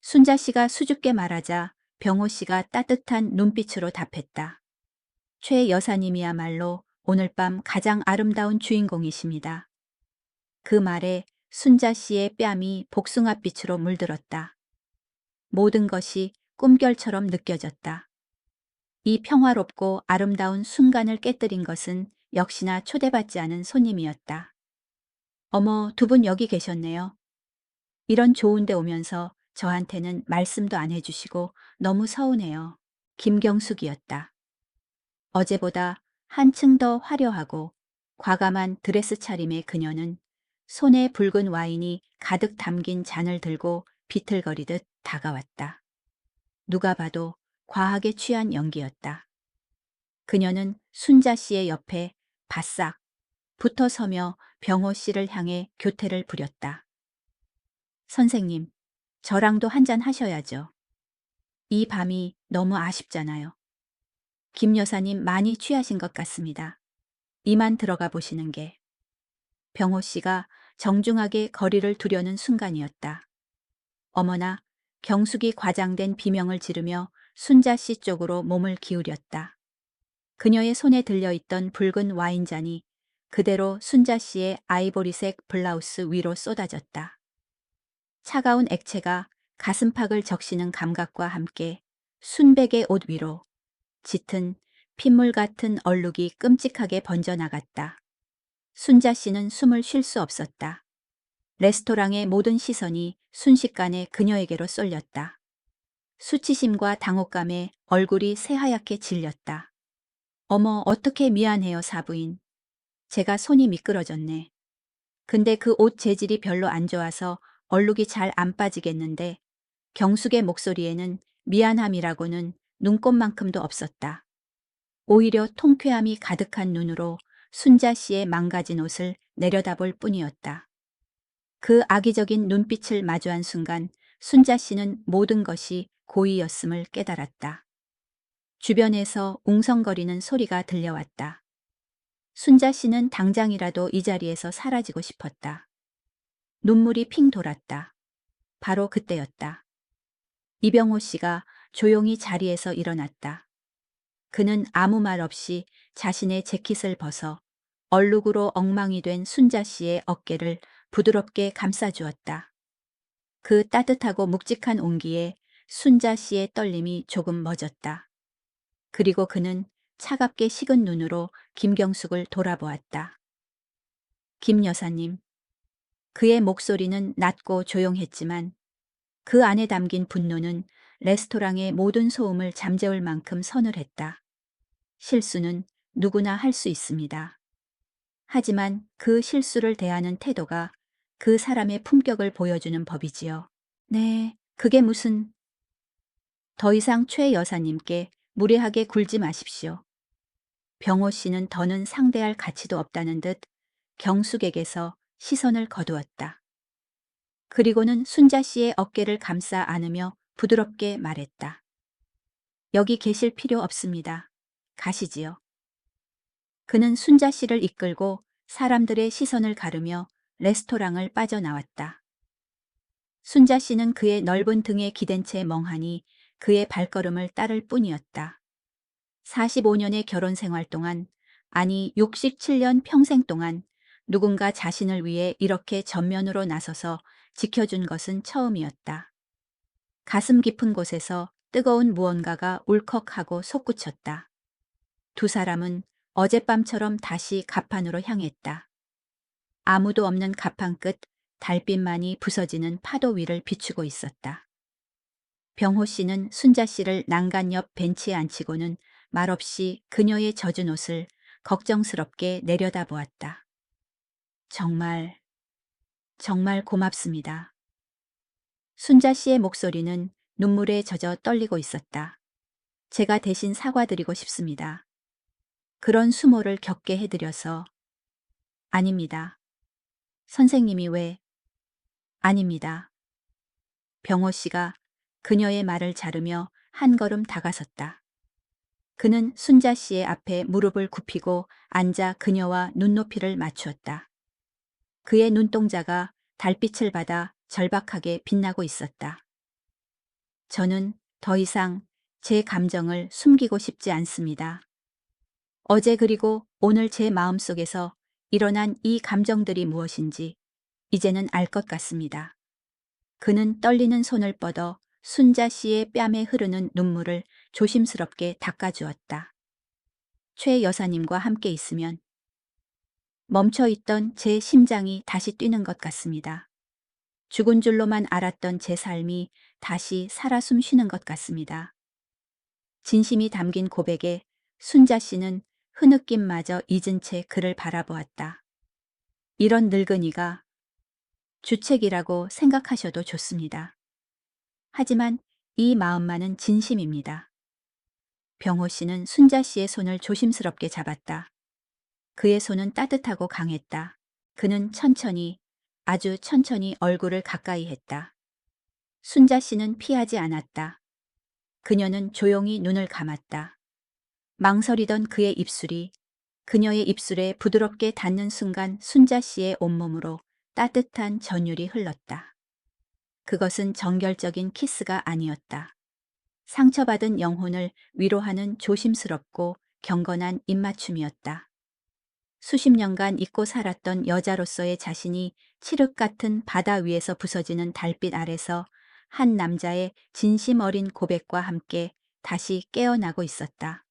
순자 씨가 수줍게 말하자 병호 씨가 따뜻한 눈빛으로 답했다. 최 여사님이야말로 오늘 밤 가장 아름다운 주인공이십니다. 그 말에 순자 씨의 뺨이 복숭아빛으로 물들었다. 모든 것이 꿈결처럼 느껴졌다. 이 평화롭고 아름다운 순간을 깨뜨린 것은 역시나 초대받지 않은 손님이었다. 어머, 두 분 여기 계셨네요. 이런 좋은 데 오면서 저한테는 말씀도 안 해주시고 너무 서운해요. 김경숙이었다. 어제보다 한층 더 화려하고 과감한 드레스 차림의 그녀는 손에 붉은 와인이 가득 담긴 잔을 들고 비틀거리듯 다가왔다. 누가 봐도 과하게 취한 연기였다. 그녀는 순자 씨의 옆에 바싹 붙어 서며 병호 씨를 향해 교태를 부렸다. 선생님, 저랑도 한잔 하셔야죠. 이 밤이 너무 아쉽잖아요. 김 여사님 많이 취하신 것 같습니다. 이만 들어가 보시는 게. 병호 씨가 정중하게 거리를 두려는 순간이었다. 어머나, 경숙이 과장된 비명을 지르며 순자 씨 쪽으로 몸을 기울였다. 그녀의 손에 들려있던 붉은 와인잔이 그대로 순자 씨의 아이보리색 블라우스 위로 쏟아졌다. 차가운 액체가 가슴팍을 적시는 감각과 함께 순백의 옷 위로 짙은 핏물 같은 얼룩이 끔찍하게 번져나갔다. 순자 씨는 숨을 쉴 수 없었다. 레스토랑의 모든 시선이 순식간에 그녀에게로 쏠렸다. 수치심과 당혹감에 얼굴이 새하얗게 질렸다. 어머, 어떻게 미안해요, 사부인. 제가 손이 미끄러졌네. 근데 그 옷 재질이 별로 안 좋아서 얼룩이 잘 안 빠지겠는데 경숙의 목소리에는 미안함이라고는 눈꼽만큼도 없었다. 오히려 통쾌함이 가득한 눈으로 순자 씨의 망가진 옷을 내려다볼 뿐이었다. 그 악의적인 눈빛을 마주한 순간 순자 씨는 모든 것이 고의였음을 깨달았다. 주변에서 웅성거리는 소리가 들려왔다. 순자 씨는 당장이라도 이 자리에서 사라지고 싶었다. 눈물이 핑 돌았다. 바로 그때였다. 이병호 씨가 조용히 자리에서 일어났다. 그는 아무 말 없이 자신의 재킷을 벗어 얼룩으로 엉망이 된 순자 씨의 어깨를 부드럽게 감싸주었다. 그 따뜻하고 묵직한 온기에 순자 씨의 떨림이 조금 멎었다. 그리고 그는 차갑게 식은 눈으로 김경숙을 돌아보았다. 김 여사님. 그의 목소리는 낮고 조용했지만 그 안에 담긴 분노는 레스토랑의 모든 소음을 잠재울 만큼 서늘했다. 실수는 누구나 할 수 있습니다. 하지만 그 실수를 대하는 태도가 그 사람의 품격을 보여주는 법이지요. 네, 그게 무슨... 더 이상 최 여사님께 무례하게 굴지 마십시오. 병호 씨는 더는 상대할 가치도 없다는 듯 경숙에게서 시선을 거두었다. 그리고는 순자 씨의 어깨를 감싸 안으며 부드럽게 말했다. 여기 계실 필요 없습니다. 가시지요. 그는 순자 씨를 이끌고 사람들의 시선을 가르며 레스토랑을 빠져나왔다. 순자 씨는 그의 넓은 등에 기댄 채 멍하니 그의 발걸음을 따를 뿐이었다. 45년의 결혼 생활 동안, 아니 67년 평생 동안 누군가 자신을 위해 이렇게 전면으로 나서서 지켜준 것은 처음이었다. 가슴 깊은 곳에서 뜨거운 무언가가 울컥하고 솟구쳤다. 두 사람은 어젯밤처럼 다시 갑판으로 향했다. 아무도 없는 갑판 끝 달빛만이 부서지는 파도 위를 비추고 있었다. 병호 씨는 순자 씨를 난간 옆 벤치에 앉히고는 말없이 그녀의 젖은 옷을 걱정스럽게 내려다보았다. 정말, 정말 고맙습니다. 순자 씨의 목소리는 눈물에 젖어 떨리고 있었다. 제가 대신 사과드리고 싶습니다. 그런 수모를 겪게 해드려서. 아닙니다. 선생님이 왜? 아닙니다. 병호 씨가 그녀의 말을 자르며 한 걸음 다가섰다. 그는 순자 씨의 앞에 무릎을 굽히고 앉아 그녀와 눈높이를 맞추었다. 그의 눈동자가 달빛을 받아 절박하게 빛나고 있었다. 저는 더 이상 제 감정을 숨기고 싶지 않습니다. 어제 그리고 오늘 제 마음속에서 일어난 이 감정들이 무엇인지 이제는 알 것 같습니다. 그는 떨리는 손을 뻗어 순자 씨의 뺨에 흐르는 눈물을 조심스럽게 닦아주었다. 최 여사님과 함께 있으면 멈춰있던 제 심장이 다시 뛰는 것 같습니다. 죽은 줄로만 알았던 제 삶이 다시 살아 숨 쉬는 것 같습니다. 진심이 담긴 고백에 순자 씨는 흐느낌마저 잊은 채 그를 바라보았다. 이런 늙은이가 주책이라고 생각하셔도 좋습니다. 하지만 이 마음만은 진심입니다. 병호 씨는 순자 씨의 손을 조심스럽게 잡았다. 그의 손은 따뜻하고 강했다. 그는 천천히, 아주 천천히 얼굴을 가까이 했다. 순자 씨는 피하지 않았다. 그녀는 조용히 눈을 감았다. 망설이던 그의 입술이 그녀의 입술에 부드럽게 닿는 순간 순자 씨의 온몸으로 따뜻한 전율이 흘렀다. 그것은 정결적인 키스가 아니었다. 상처받은 영혼을 위로하는 조심스럽고 경건한 입맞춤이었다. 수십 년간 잊고 살았던 여자로서의 자신이 칠흑 같은 바다 위에서 부서지는 달빛 아래서 한 남자의 진심 어린 고백과 함께 다시 깨어나고 있었다.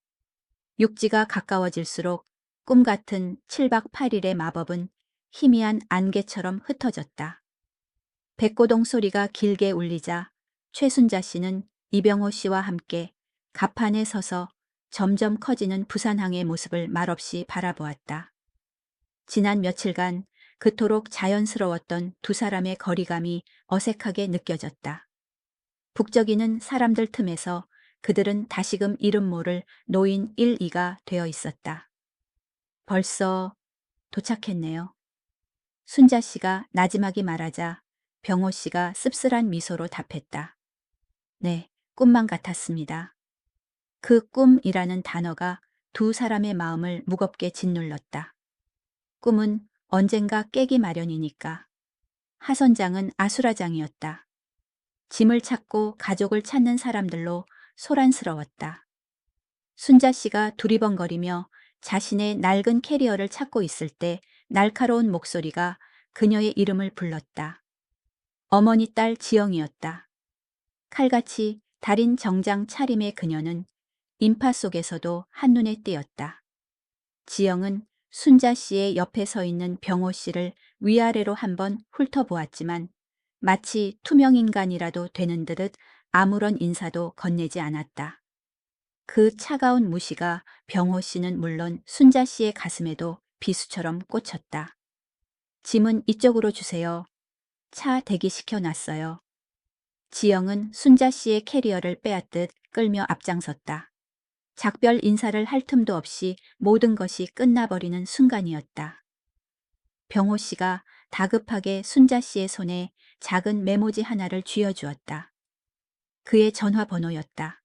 육지가 가까워질수록 꿈 같은 7박 8일의 마법은 희미한 안개처럼 흩어졌다. 백고동 소리가 길게 울리자 최순자 씨는 이병호 씨와 함께 갑판에 서서 점점 커지는 부산항의 모습을 말없이 바라보았다. 지난 며칠간 그토록 자연스러웠던 두 사람의 거리감이 어색하게 느껴졌다. 북적이는 사람들 틈에서 그들은 다시금 이름 모를 노인 1, 2가 되어 있었다. 벌써 도착했네요. 순자 씨가 나지막이 말하자 병호 씨가 씁쓸한 미소로 답했다. 네, 꿈만 같았습니다. 그 꿈이라는 단어가 두 사람의 마음을 무겁게 짓눌렀다. 꿈은 언젠가 깨기 마련이니까. 하선장은 아수라장이었다. 짐을 찾고 가족을 찾는 사람들로 소란스러웠다. 순자 씨가 두리번거리며 자신의 낡은 캐리어를 찾고 있을 때 날카로운 목소리가 그녀의 이름을 불렀다. 어머니 딸 지영이었다. 칼같이 달인 정장 차림의 그녀는 인파 속에서도 한눈에 띄었다. 지영은 순자 씨의 옆에 서 있는 병호 씨를 위아래로 한번 훑어보았지만 마치 투명인간이라도 되는 듯 아무런 인사도 건네지 않았다. 그 차가운 무시가 병호 씨는 물론 순자 씨의 가슴에도 비수처럼 꽂혔다. 짐은 이쪽으로 주세요. 차 대기시켜 놨어요. 지영은 순자 씨의 캐리어를 빼앗듯 끌며 앞장섰다. 작별 인사를 할 틈도 없이 모든 것이 끝나버리는 순간이었다. 병호 씨가 다급하게 순자 씨의 손에 작은 메모지 하나를 쥐어주었다. 그의 전화번호였다.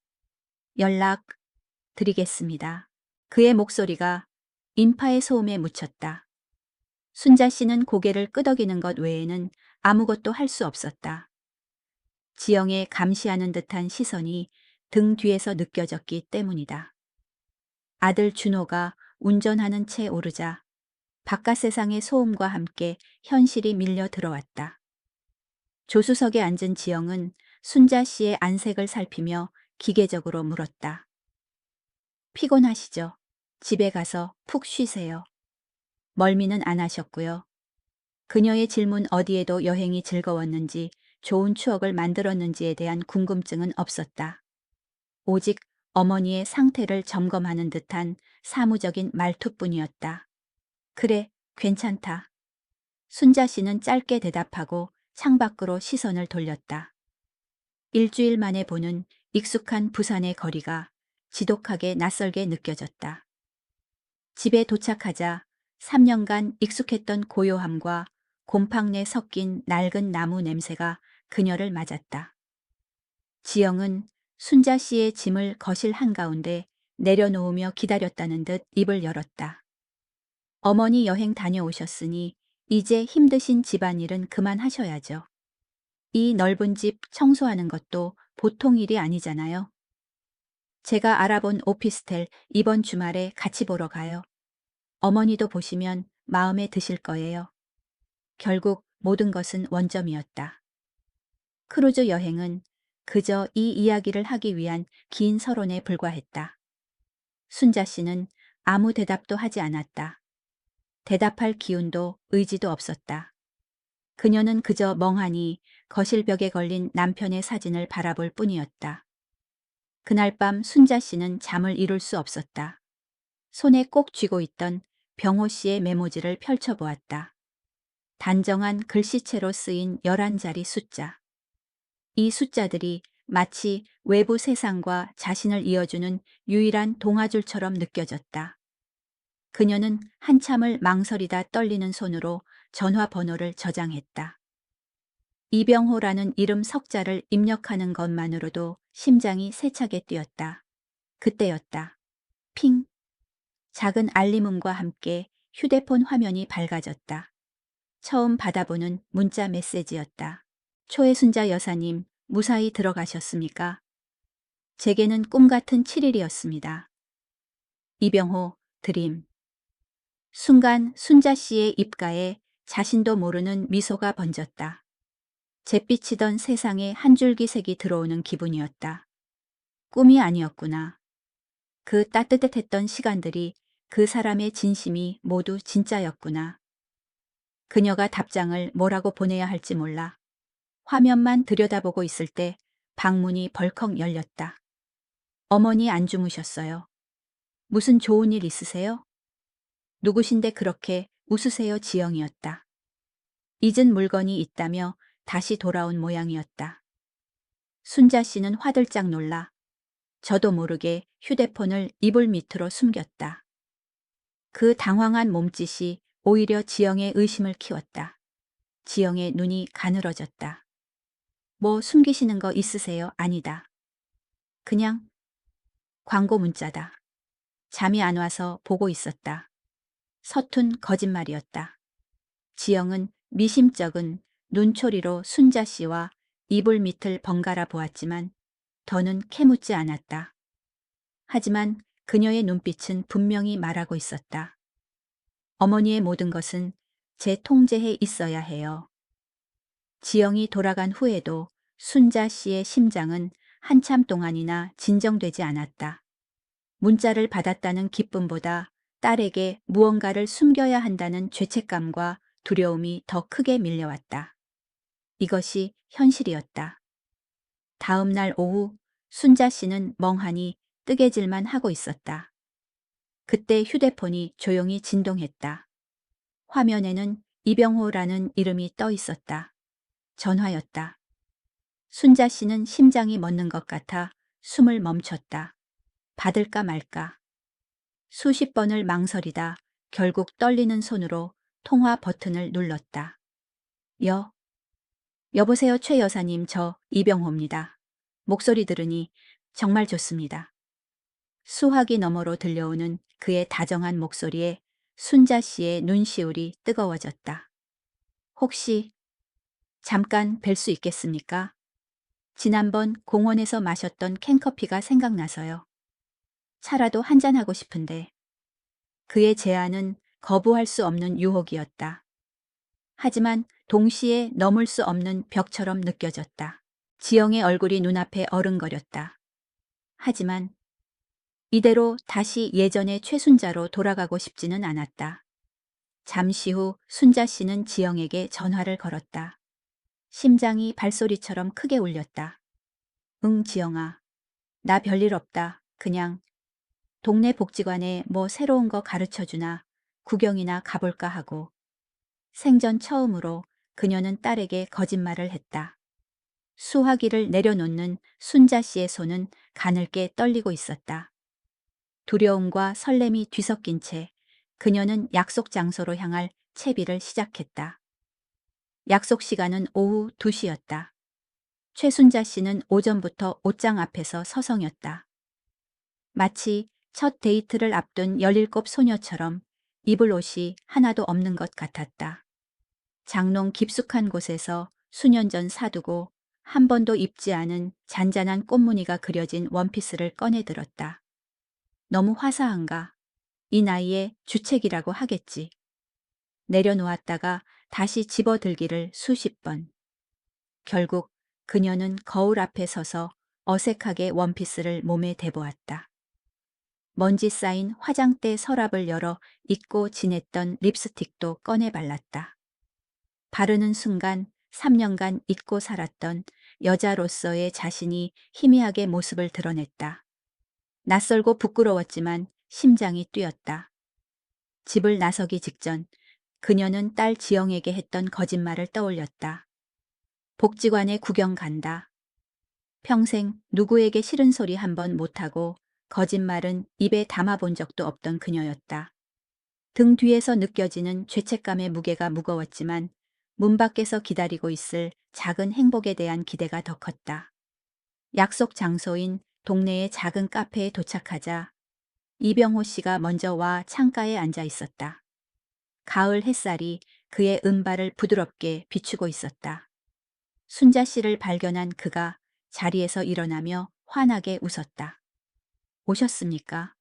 연락 드리겠습니다. 그의 목소리가 인파의 소음에 묻혔다. 순자 씨는 고개를 끄덕이는 것 외에는 아무것도 할 수 없었다. 지영의 감시하는 듯한 시선이 등 뒤에서 느껴졌기 때문이다. 아들 준호가 운전하는 채 오르자 바깥 세상의 소음과 함께 현실이 밀려 들어왔다. 조수석에 앉은 지영은 순자 씨의 안색을 살피며 기계적으로 물었다. 피곤하시죠? 집에 가서 푹 쉬세요. 멀미는 안 하셨고요. 그녀의 질문 어디에도 여행이 즐거웠는지 좋은 추억을 만들었는지에 대한 궁금증은 없었다. 오직 어머니의 상태를 점검하는 듯한 사무적인 말투뿐이었다. 그래, 괜찮다. 순자 씨는 짧게 대답하고 창밖으로 시선을 돌렸다. 일주일 만에 보는 익숙한 부산의 거리가 지독하게 낯설게 느껴졌다. 집에 도착하자 3년간 익숙했던 고요함과 곰팡내 섞인 낡은 나무 냄새가 그녀를 맞았다. 지영은 순자 씨의 짐을 거실 한가운데 내려놓으며 기다렸다는 듯 입을 열었다. 어머니 여행 다녀오셨으니 이제 힘드신 집안일은 그만하셔야죠. 이 넓은 집 청소하는 것도 보통 일이 아니잖아요. 제가 알아본 오피스텔 이번 주말에 같이 보러 가요. 어머니도 보시면 마음에 드실 거예요. 결국 모든 것은 원점이었다. 크루즈 여행은 그저 이 이야기를 하기 위한 긴 서론에 불과했다. 순자 씨는 아무 대답도 하지 않았다. 대답할 기운도 의지도 없었다. 그녀는 그저 멍하니 거실 벽에 걸린 남편의 사진을 바라볼 뿐이었다. 그날 밤 순자 씨는 잠을 이룰 수 없었다. 손에 꼭 쥐고 있던 병호 씨의 메모지를 펼쳐보았다. 단정한 글씨체로 쓰인 11자리 숫자. 이 숫자들이 마치 외부 세상과 자신을 이어주는 유일한 동아줄처럼 느껴졌다. 그녀는 한참을 망설이다 떨리는 손으로 전화번호를 저장했다. 이병호라는 이름 석자를 입력하는 것만으로도 심장이 세차게 뛰었다. 그때였다. 핑. 작은 알림음과 함께 휴대폰 화면이 밝아졌다. 처음 받아보는 문자 메시지였다. 초해순자 여사님, 무사히 들어가셨습니까? 제게는 꿈 같은 7일이었습니다. 이병호, 드림. 순간 순자 씨의 입가에 자신도 모르는 미소가 번졌다. 잿빛이던 세상에 한 줄기 색이 들어오는 기분이었다. 꿈이 아니었구나. 그 따뜻했던 시간들이, 그 사람의 진심이 모두 진짜였구나. 그녀가 답장을 뭐라고 보내야 할지 몰라. 화면만 들여다보고 있을 때 방문이 벌컥 열렸다. 어머니 안 주무셨어요? 무슨 좋은 일 있으세요? 누구신데 그렇게 웃으세요? 지영이었다. 잊은 물건이 있다며 다시 돌아온 모양이었다. 순자 씨는 화들짝 놀라 저도 모르게 휴대폰을 이불 밑으로 숨겼다. 그 당황한 몸짓이 오히려 지영의 의심을 키웠다. 지영의 눈이 가늘어졌다. 뭐 숨기시는 거 있으세요? 아니다. 그냥 광고 문자다. 잠이 안 와서 보고 있었다. 서툰 거짓말이었다. 지영은 미심쩍은 눈초리로 순자 씨와 이불 밑을 번갈아 보았지만 더는 캐묻지 않았다. 하지만 그녀의 눈빛은 분명히 말하고 있었다. 어머니의 모든 것은 제 통제에 있어야 해요. 지영이 돌아간 후에도 순자 씨의 심장은 한참 동안이나 진정되지 않았다. 문자를 받았다는 기쁨보다 딸에게 무언가를 숨겨야 한다는 죄책감과 두려움이 더 크게 밀려왔다. 이것이 현실이었다. 다음 날 오후 순자 씨는 멍하니 뜨개질만 하고 있었다. 그때 휴대폰이 조용히 진동했다. 화면에는 이병호라는 이름이 떠 있었다. 전화였다. 순자 씨는 심장이 멎는 것 같아 숨을 멈췄다. 받을까 말까. 수십 번을 망설이다 결국 떨리는 손으로 통화 버튼을 눌렀다. 여보세요 최 여사님, 저 이병호입니다. 목소리 들으니 정말 좋습니다. 수화기 너머로 들려오는 그의 다정한 목소리에 순자 씨의 눈시울이 뜨거워졌다. 혹시 잠깐 뵐 수 있겠습니까? 지난번 공원에서 마셨던 캔커피가 생각나서요. 차라도 한잔하고 싶은데. 그의 제안은 거부할 수 없는 유혹이었다. 하지만 동시에 넘을 수 없는 벽처럼 느껴졌다. 지영의 얼굴이 눈앞에 어른거렸다. 하지만 이대로 다시 예전의 최순자로 돌아가고 싶지는 않았다. 잠시 후 순자 씨는 지영에게 전화를 걸었다. 심장이 발소리처럼 크게 울렸다. 응, 지영아. 나 별일 없다. 그냥 동네 복지관에 뭐 새로운 거 가르쳐주나 구경이나 가볼까 하고. 생전 처음으로 그녀는 딸에게 거짓말을 했다. 수화기를 내려놓는 순자 씨의 손은 가늘게 떨리고 있었다. 두려움과 설렘이 뒤섞인 채 그녀는 약속 장소로 향할 채비를 시작했다. 약속 시간은 오후 2시였다. 최순자 씨는 오전부터 옷장 앞에서 서성였다. 마치 첫 데이트를 앞둔 17 소녀처럼 입을 옷이 하나도 없는 것 같았다. 장롱 깊숙한 곳에서 수년 전 사두고 한 번도 입지 않은 잔잔한 꽃무늬가 그려진 원피스를 꺼내 들었다. 너무 화사한가? 이 나이에 주책이라고 하겠지. 내려놓았다가 다시 집어들기를 수십 번. 결국 그녀는 거울 앞에 서서 어색하게 원피스를 몸에 대보았다. 먼지 쌓인 화장대 서랍을 열어 잊고 지냈던 립스틱도 꺼내 발랐다. 바르는 순간 3년간 잊고 살았던 여자로서의 자신이 희미하게 모습을 드러냈다. 낯설고 부끄러웠지만 심장이 뛰었다. 집을 나서기 직전 그녀는 딸 지영에게 했던 거짓말을 떠올렸다. 복지관에 구경 간다. 평생 누구에게 싫은 소리 한 번 못하고 거짓말은 입에 담아본 적도 없던 그녀였다. 등 뒤에서 느껴지는 죄책감의 무게가 무거웠지만 문 밖에서 기다리고 있을 작은 행복에 대한 기대가 더 컸다. 약속 장소인 동네의 작은 카페에 도착하자 이병호 씨가 먼저 와 창가에 앉아 있었다. 가을 햇살이 그의 은발을 부드럽게 비추고 있었다. 순자 씨를 발견한 그가 자리에서 일어나며 환하게 웃었다. 오셨습니까?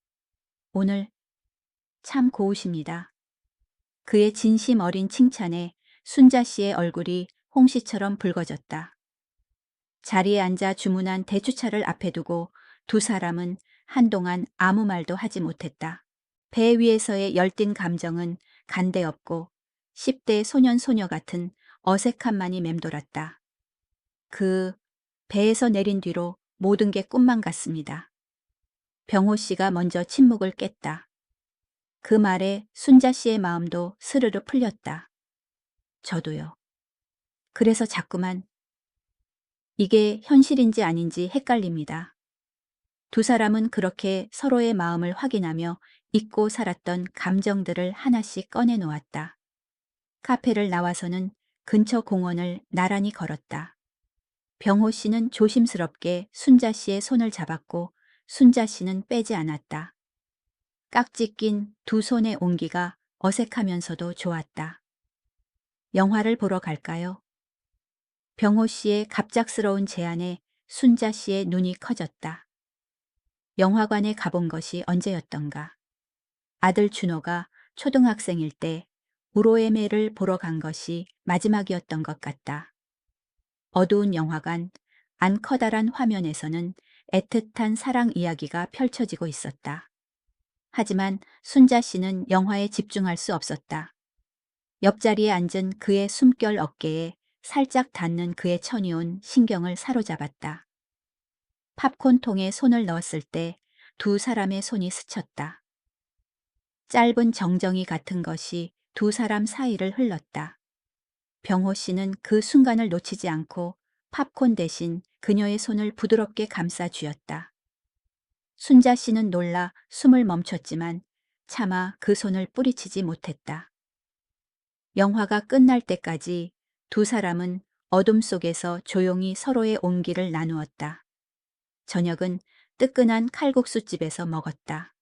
오늘 참 고우십니다. 그의 진심 어린 칭찬에 순자 씨의 얼굴이 홍시처럼 붉어졌다. 자리에 앉아 주문한 대추차를 앞에 두고 두 사람은 한동안 아무 말도 하지 못했다. 배 위에서의 열띤 감정은 간데없고 10대 소년 소녀 같은 어색함만이 맴돌았다. 그 배에서 내린 뒤로 모든 게 꿈만 같습니다. 병호 씨가 먼저 침묵을 깼다. 그 말에 순자 씨의 마음도 스르르 풀렸다. 저도요. 그래서 자꾸만 이게 현실인지 아닌지 헷갈립니다. 두 사람은 그렇게 서로의 마음을 확인하며 잊고 살았던 감정들을 하나씩 꺼내 놓았다. 카페를 나와서는 근처 공원을 나란히 걸었다. 병호 씨는 조심스럽게 순자 씨의 손을 잡았고 순자 씨는 빼지 않았다. 깍지 낀 두 손의 온기가 어색하면서도 좋았다. 영화를 보러 갈까요? 병호 씨의 갑작스러운 제안에 순자 씨의 눈이 커졌다. 영화관에 가본 것이 언제였던가. 아들 준호가 초등학생일 때 우로의 매를 보러 간 것이 마지막이었던 것 같다. 어두운 영화관, 안 커다란 화면에서는 애틋한 사랑 이야기가 펼쳐지고 있었다. 하지만 순자 씨는 영화에 집중할 수 없었다. 옆자리에 앉은 그의 숨결 어깨에 살짝 닿는 그의 천이 온 신경을 사로잡았다. 팝콘통에 손을 넣었을 때 두 사람의 손이 스쳤다. 짧은 정정이 같은 것이 두 사람 사이를 흘렀다. 병호 씨는 그 순간을 놓치지 않고 팝콘 대신 그녀의 손을 부드럽게 감싸 쥐었다. 순자 씨는 놀라 숨을 멈췄지만 차마 그 손을 뿌리치지 못했다. 영화가 끝날 때까지 두 사람은 어둠 속에서 조용히 서로의 온기를 나누었다. 저녁은 뜨끈한 칼국수집에서 먹었다.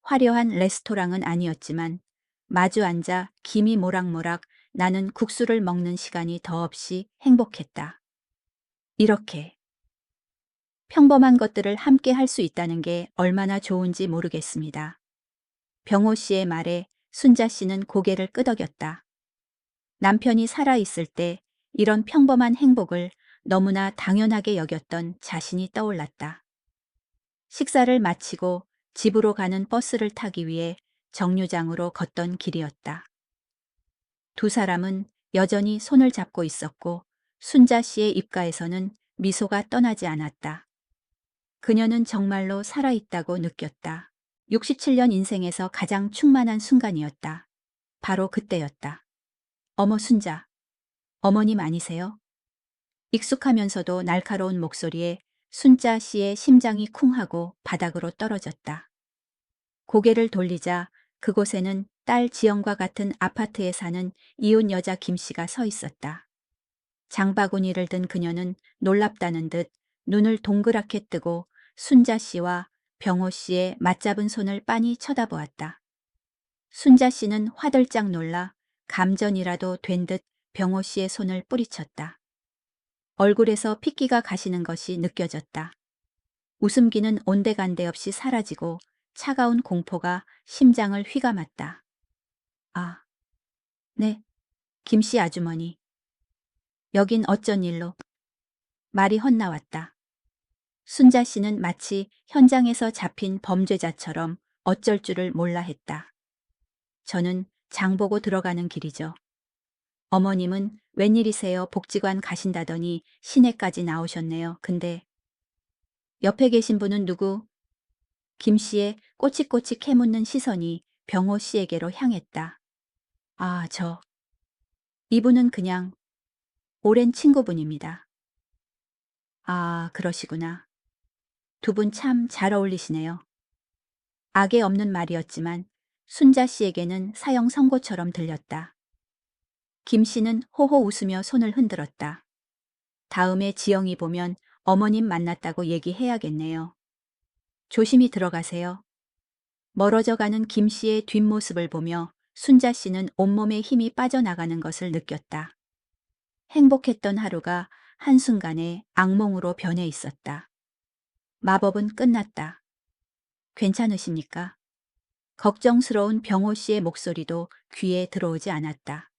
화려한 레스토랑은 아니었지만 마주 앉아 김이 모락모락 나는 국수를 먹는 시간이 더없이 행복했다. 이렇게 평범한 것들을 함께 할 수 있다는 게 얼마나 좋은지 모르겠습니다. 병호 씨의 말에 순자 씨는 고개를 끄덕였다. 남편이 살아있을 때 이런 평범한 행복을 너무나 당연하게 여겼던 자신이 떠올랐다. 식사를 마치고 집으로 가는 버스를 타기 위해 정류장으로 걷던 길이었다. 두 사람은 여전히 손을 잡고 있었고 순자 씨의 입가에서는 미소가 떠나지 않았다. 그녀는 정말로 살아있다고 느꼈다. 67년 인생에서 가장 충만한 순간이었다. 바로 그때였다. 어머 순자, 어머님 아니세요? 익숙하면서도 날카로운 목소리에 순자 씨의 심장이 쿵하고 바닥으로 떨어졌다. 고개를 돌리자 그곳에는 딸 지영과 같은 아파트에 사는 이웃 여자 김 씨가 서 있었다. 장바구니를 든 그녀는 놀랍다는 듯 눈을 동그랗게 뜨고 순자 씨와 병호 씨의 맞잡은 손을 빤히 쳐다보았다. 순자 씨는 화들짝 놀라 감전이라도 된 듯 병호 씨의 손을 뿌리쳤다. 얼굴에서 핏기가 가시는 것이 느껴졌다. 웃음기는 온데간데 없이 사라지고 차가운 공포가 심장을 휘감았다. 아, 네, 김씨 아주머니. 여긴 어쩐 일로? 말이 헛나왔다. 순자 씨는 마치 현장에서 잡힌 범죄자처럼 어쩔 줄을 몰라 했다. 저는 장 보고 들어가는 길이죠. 어머님은 웬일이세요? 복지관 가신다더니 시내까지 나오셨네요. 근데 옆에 계신 분은 누구? 김 씨의 꼬치꼬치 캐묻는 시선이 병호 씨에게로 향했다. 아, 이분은 그냥 오랜 친구분입니다. 아, 그러시구나. 두 분 참 잘 어울리시네요. 악에 없는 말이었지만 순자 씨에게는 사형 선고처럼 들렸다. 김 씨는 호호 웃으며 손을 흔들었다. 다음에 지영이 보면 어머님 만났다고 얘기해야겠네요. 조심히 들어가세요. 멀어져 가는 김 씨의 뒷모습을 보며 순자 씨는 온몸에 힘이 빠져나가는 것을 느꼈다. 행복했던 하루가 한순간에 악몽으로 변해 있었다. 마법은 끝났다. 괜찮으십니까? 걱정스러운 병호 씨의 목소리도 귀에 들어오지 않았다.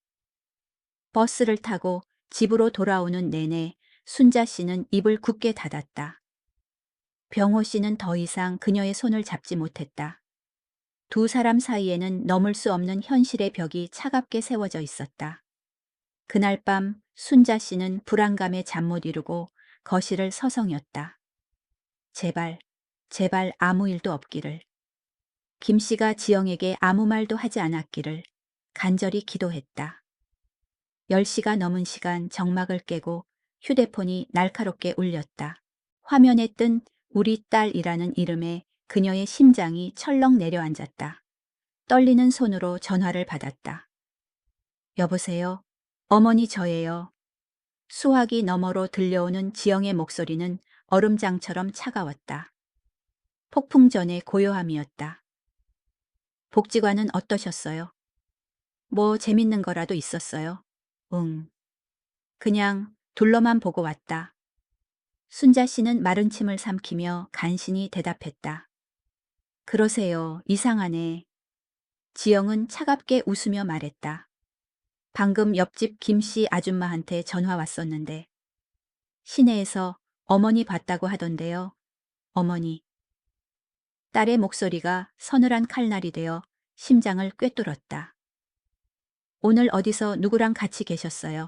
버스를 타고 집으로 돌아오는 내내 순자 씨는 입을 굳게 닫았다. 병호 씨는 더 이상 그녀의 손을 잡지 못했다. 두 사람 사이에는 넘을 수 없는 현실의 벽이 차갑게 세워져 있었다. 그날 밤 순자 씨는 불안감에 잠 못 이루고 거실을 서성였다. 제발, 제발 아무 일도 없기를. 김 씨가 지영에게 아무 말도 하지 않았기를 간절히 기도했다. 10시가 넘은 시간 정막을 깨고 휴대폰이 날카롭게 울렸다. 화면에 뜬 우리 딸이라는 이름에 그녀의 심장이 철렁 내려앉았다. 떨리는 손으로 전화를 받았다. 여보세요? 어머니 저예요. 수화기 너머로 들려오는 지영의 목소리는 얼음장처럼 차가웠다. 폭풍 전의 고요함이었다. 복지관은 어떠셨어요? 뭐 재밌는 거라도 있었어요? 응. 그냥 둘러만 보고 왔다. 순자 씨는 마른 침을 삼키며 간신히 대답했다. 그러세요. 이상하네. 지영은 차갑게 웃으며 말했다. 방금 옆집 김씨 아줌마한테 전화 왔었는데 시내에서 어머니 봤다고 하던데요. 어머니. 딸의 목소리가 서늘한 칼날이 되어 심장을 꿰뚫었다. 오늘 어디서 누구랑 같이 계셨어요?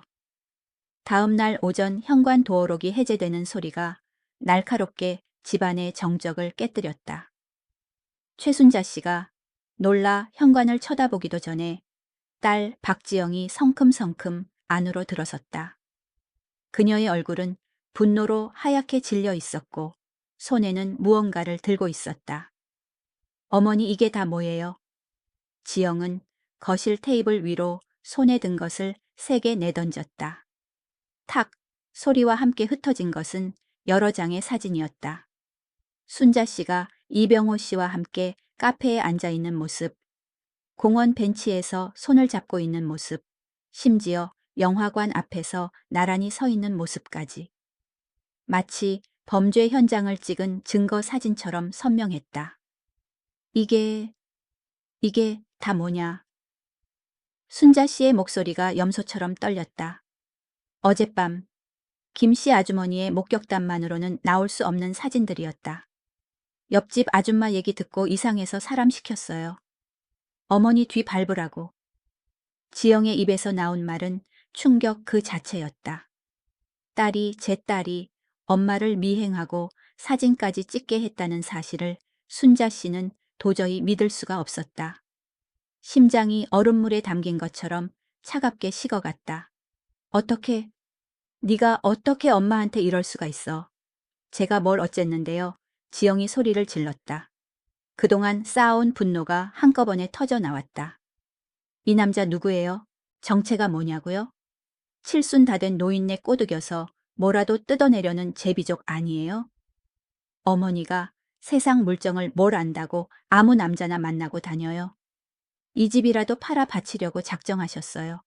다음 날 오전 현관 도어록이 해제되는 소리가 날카롭게 집안의 정적을 깨뜨렸다. 최순자 씨가 놀라 현관을 쳐다보기도 전에 딸 박지영이 성큼성큼 안으로 들어섰다. 그녀의 얼굴은 분노로 하얗게 질려 있었고 손에는 무언가를 들고 있었다. 어머니 이게 다 뭐예요? 지영은 거실 테이블 위로 손에 든 것을 세게 내던졌다. 탁 소리와 함께 흩어진 것은 여러 장의 사진이었다. 순자 씨가 이병호 씨와 함께 카페에 앉아 있는 모습, 공원 벤치에서 손을 잡고 있는 모습, 심지어 영화관 앞에서 나란히 서 있는 모습까지. 마치 범죄 현장을 찍은 증거 사진처럼 선명했다. 이게 다 뭐냐? 순자 씨의 목소리가 염소처럼 떨렸다. 어젯밤 김 씨 아주머니의 목격담만으로는 나올 수 없는 사진들이었다. 옆집 아줌마 얘기 듣고 이상해서 사람 시켰어요. 어머니 뒤 밟으라고. 지영의 입에서 나온 말은 충격 그 자체였다. 제 딸이 엄마를 미행하고 사진까지 찍게 했다는 사실을 순자 씨는 도저히 믿을 수가 없었다. 심장이 얼음물에 담긴 것처럼 차갑게 식어갔다. 어떻게, 네가 어떻게 엄마한테 이럴 수가 있어. 제가 뭘 어쨌는데요. 지영이 소리를 질렀다. 그동안 쌓아온 분노가 한꺼번에 터져 나왔다. 이 남자 누구예요? 정체가 뭐냐고요? 칠순 다 된 노인네 꼬드겨서 뭐라도 뜯어내려는 제비족 아니에요? 어머니가 세상 물정을 뭘 안다고 아무 남자나 만나고 다녀요. 이 집이라도 팔아 바치려고 작정하셨어요.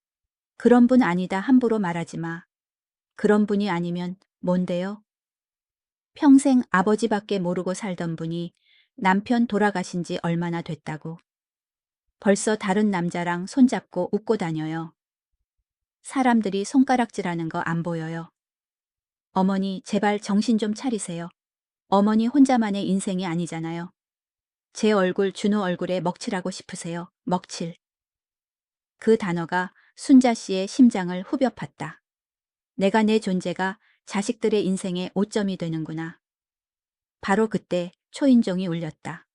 그런 분 아니다 함부로 말하지 마. 그런 분이 아니면 뭔데요? 평생 아버지밖에 모르고 살던 분이 남편 돌아가신 지 얼마나 됐다고. 벌써 다른 남자랑 손잡고 웃고 다녀요. 사람들이 손가락질하는 거 안 보여요. 어머니 제발 정신 좀 차리세요. 어머니 혼자만의 인생이 아니잖아요. 제 얼굴 준호 얼굴에 먹칠하고 싶으세요. 먹칠. 그 단어가 순자 씨의 심장을 후벼 팠다. 내가 내 존재가 자식들의 인생의 오점이 되는구나. 바로 그때 초인종이 울렸다.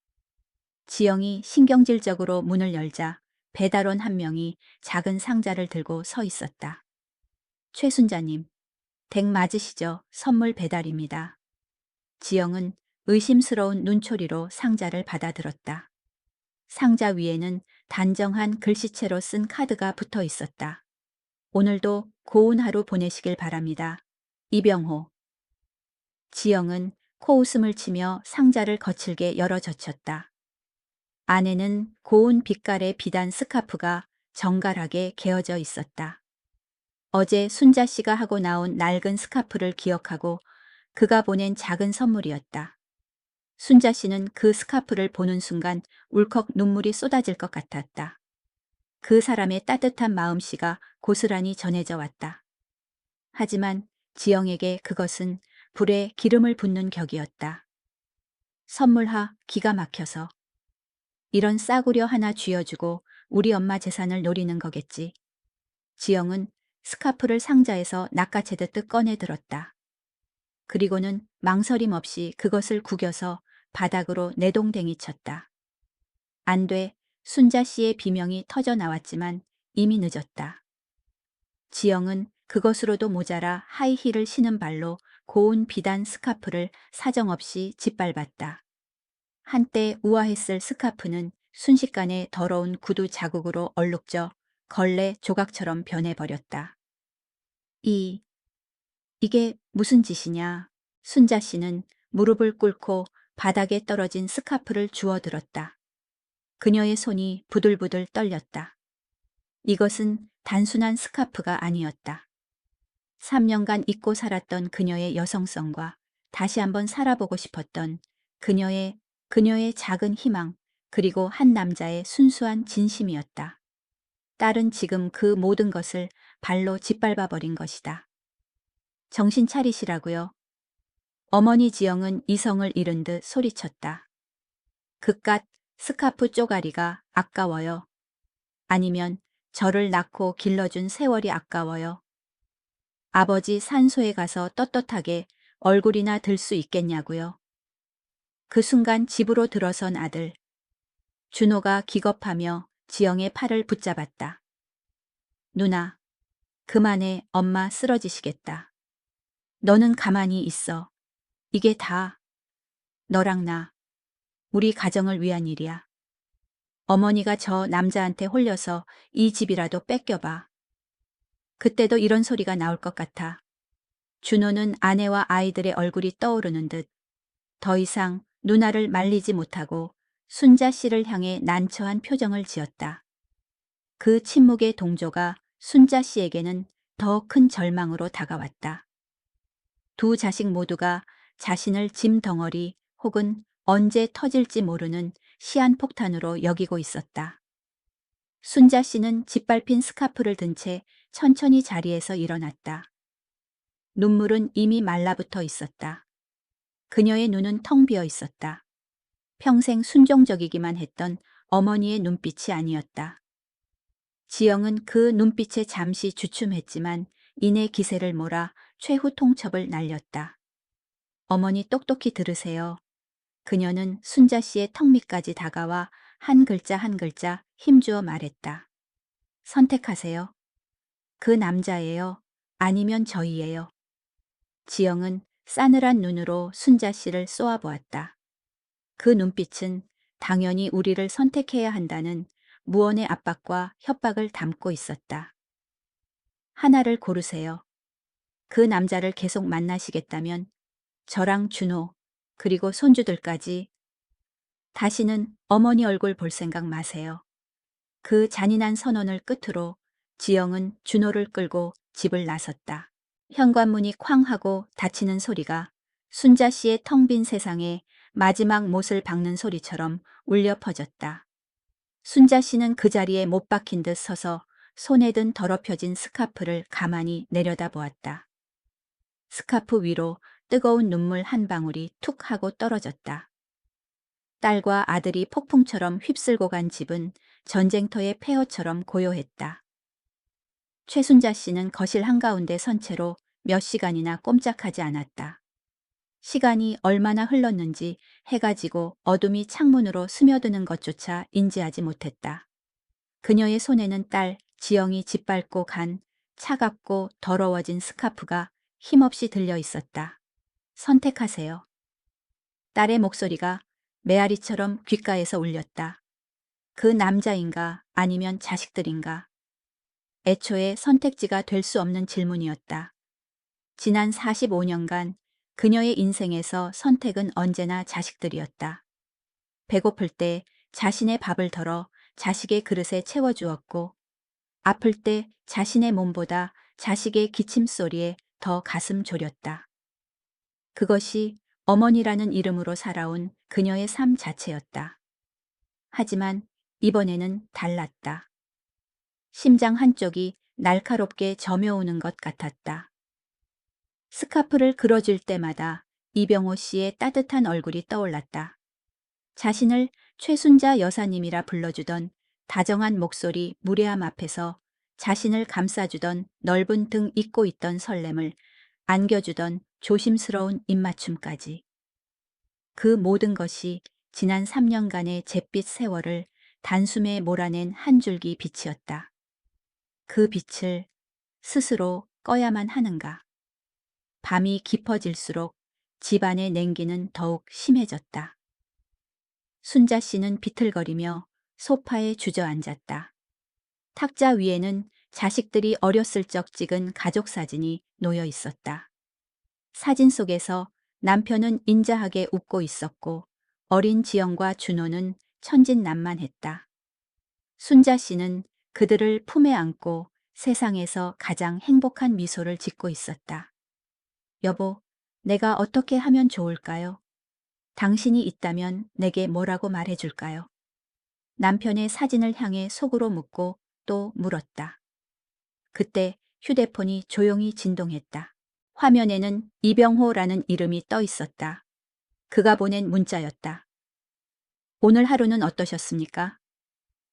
지영이 신경질적으로 문을 열자 배달원 한 명이 작은 상자를 들고 서 있었다. 최순자님, 댁 맞으시죠? 선물 배달입니다. 지영은 의심스러운 눈초리로 상자를 받아들었다. 상자 위에는 단정한 글씨체로 쓴 카드가 붙어 있었다. 오늘도 고운 하루 보내시길 바랍니다. 이병호. 지영은 코웃음을 치며 상자를 거칠게 열어 젖혔다. 안에는 고운 빛깔의 비단 스카프가 정갈하게 개어져 있었다. 어제 순자 씨가 하고 나온 낡은 스카프를 기억하고 그가 보낸 작은 선물이었다. 순자 씨는 그 스카프를 보는 순간 울컥 눈물이 쏟아질 것 같았다. 그 사람의 따뜻한 마음씨가 고스란히 전해져 왔다. 하지만 지영에게 그것은 불에 기름을 붓는 격이었다. 선물하 기가 막혀서. 이런 싸구려 하나 쥐어주고 우리 엄마 재산을 노리는 거겠지. 지영은 스카프를 상자에서 낚아채듯 꺼내 들었다. 그리고는 망설임 없이 그것을 구겨서 바닥으로 내동댕이 쳤다. 안 돼. 순자 씨의 비명이 터져 나왔지만 이미 늦었다. 지영은 그것으로도 모자라 하이힐을 신은 발로 고운 비단 스카프를 사정없이 짓밟았다. 한때 우아했을 스카프는 순식간에 더러운 구두 자국으로 얼룩져 걸레 조각처럼 변해버렸다. 이게 무슨 짓이냐. 순자 씨는 무릎을 꿇고 바닥에 떨어진 스카프를 주워들었다. 그녀의 손이 부들부들 떨렸다. 이것은 단순한 스카프가 아니었다. 3년간 잊고 살았던 그녀의 여성성과 다시 한번 살아보고 싶었던 그녀의 작은 희망, 그리고 한 남자의 순수한 진심이었다. 딸은 지금 그 모든 것을 발로 짓밟아 버린 것이다. 정신 차리시라고요. 어머니 지영은 이성을 잃은 듯 소리쳤다. 그깟 스카프 쪼가리가 아까워요. 아니면 저를 낳고 길러준 세월이 아까워요. 아버지 산소에 가서 떳떳하게 얼굴이나 들 수 있겠냐고요. 그 순간 집으로 들어선 아들. 준호가 기겁하며 지영의 팔을 붙잡았다. 누나, 그만해. 엄마 쓰러지시겠다. 너는 가만히 있어. 이게 다 너랑 나, 우리 가정을 위한 일이야. 어머니가 저 남자한테 홀려서 이 집이라도 뺏겨봐. 그때도 이런 소리가 나올 것 같아. 준호는 아내와 아이들의 얼굴이 떠오르는 듯 더 이상 누나를 말리지 못하고 순자 씨를 향해 난처한 표정을 지었다. 그 침묵의 동조가 순자 씨에게는 더 큰 절망으로 다가왔다. 두 자식 모두가 자신을 짐 덩어리 혹은 언제 터질지 모르는 시한폭탄으로 여기고 있었다. 순자 씨는 짓밟힌 스카프를 든 채 천천히 자리에서 일어났다. 눈물은 이미 말라붙어 있었다. 그녀의 눈은 텅 비어 있었다. 평생 순종적이기만 했던 어머니의 눈빛이 아니었다. 지영은 그 눈빛에 잠시 주춤했지만 이내 기세를 몰아 최후 통첩을 날렸다. 어머니 똑똑히 들으세요. 그녀는 순자 씨의 턱 밑까지 다가와 한 글자 한 글자 힘주어 말했다. 선택하세요. 그 남자예요. 아니면 저희예요. 지영은 싸늘한 눈으로 순자 씨를 쏘아보았다. 그 눈빛은 당연히 우리를 선택해야 한다는 무언의 압박과 협박을 담고 있었다. 하나를 고르세요. 그 남자를 계속 만나시겠다면 저랑 준호, 그리고 손주들까지 다시는 어머니 얼굴 볼 생각 마세요. 그 잔인한 선언을 끝으로 지영은 준호를 끌고 집을 나섰다. 현관문이 쾅 하고 닫히는 소리가 순자 씨의 텅 빈 세상에 마지막 못을 박는 소리처럼 울려 퍼졌다. 순자 씨는 그 자리에 못 박힌 듯 서서 손에 든 더럽혀진 스카프를 가만히 내려다보았다. 스카프 위로 뜨거운 눈물 한 방울이 툭 하고 떨어졌다. 딸과 아들이 폭풍처럼 휩쓸고 간 집은 전쟁터의 폐허처럼 고요했다. 최순자 씨는 거실 한가운데 선 채로 몇 시간이나 꼼짝하지 않았다. 시간이 얼마나 흘렀는지 해가 지고 어둠이 창문으로 스며드는 것조차 인지하지 못했다. 그녀의 손에는 딸 지영이 짓밟고 간 차갑고 더러워진 스카프가 힘없이 들려 있었다. 선택하세요. 딸의 목소리가 메아리처럼 귓가에서 울렸다. 그 남자인가 아니면 자식들인가. 애초에 선택지가 될 수 없는 질문이었다. 지난 45년간 그녀의 인생에서 선택은 언제나 자식들이었다. 배고플 때 자신의 밥을 덜어 자식의 그릇에 채워주었고, 아플 때 자신의 몸보다 자식의 기침 소리에 더 가슴 졸였다. 그것이 어머니라는 이름으로 살아온 그녀의 삶 자체였다. 하지만 이번에는 달랐다. 심장 한쪽이 날카롭게 저며오는 것 같았다. 스카프를 그려줄 때마다 이병호 씨의 따뜻한 얼굴이 떠올랐다. 자신을 최순자 여사님이라 불러주던 다정한 목소리 무례함 앞에서 자신을 감싸주던 넓은 등 잇고 있던 설렘을 안겨주던 조심스러운 입맞춤까지. 그 모든 것이 지난 3년간의 잿빛 세월을 단숨에 몰아낸 한 줄기 빛이었다. 그 빛을 스스로 꺼야만 하는가. 밤이 깊어질수록 집안의 냉기는 더욱 심해졌다. 순자 씨는 비틀거리며 소파에 주저앉았다. 탁자 위에는 자식들이 어렸을 적 찍은 가족 사진이 놓여 있었다. 사진 속에서 남편은 인자하게 웃고 있었고 어린 지영과 준호는 천진난만했다. 순자 씨는 그들을 품에 안고 세상에서 가장 행복한 미소를 짓고 있었다. 여보, 내가 어떻게 하면 좋을까요? 당신이 있다면 내게 뭐라고 말해줄까요? 남편의 사진을 향해 속으로 묻고 또 물었다. 그때 휴대폰이 조용히 진동했다. 화면에는 이병호라는 이름이 떠 있었다. 그가 보낸 문자였다. 오늘 하루는 어떠셨습니까?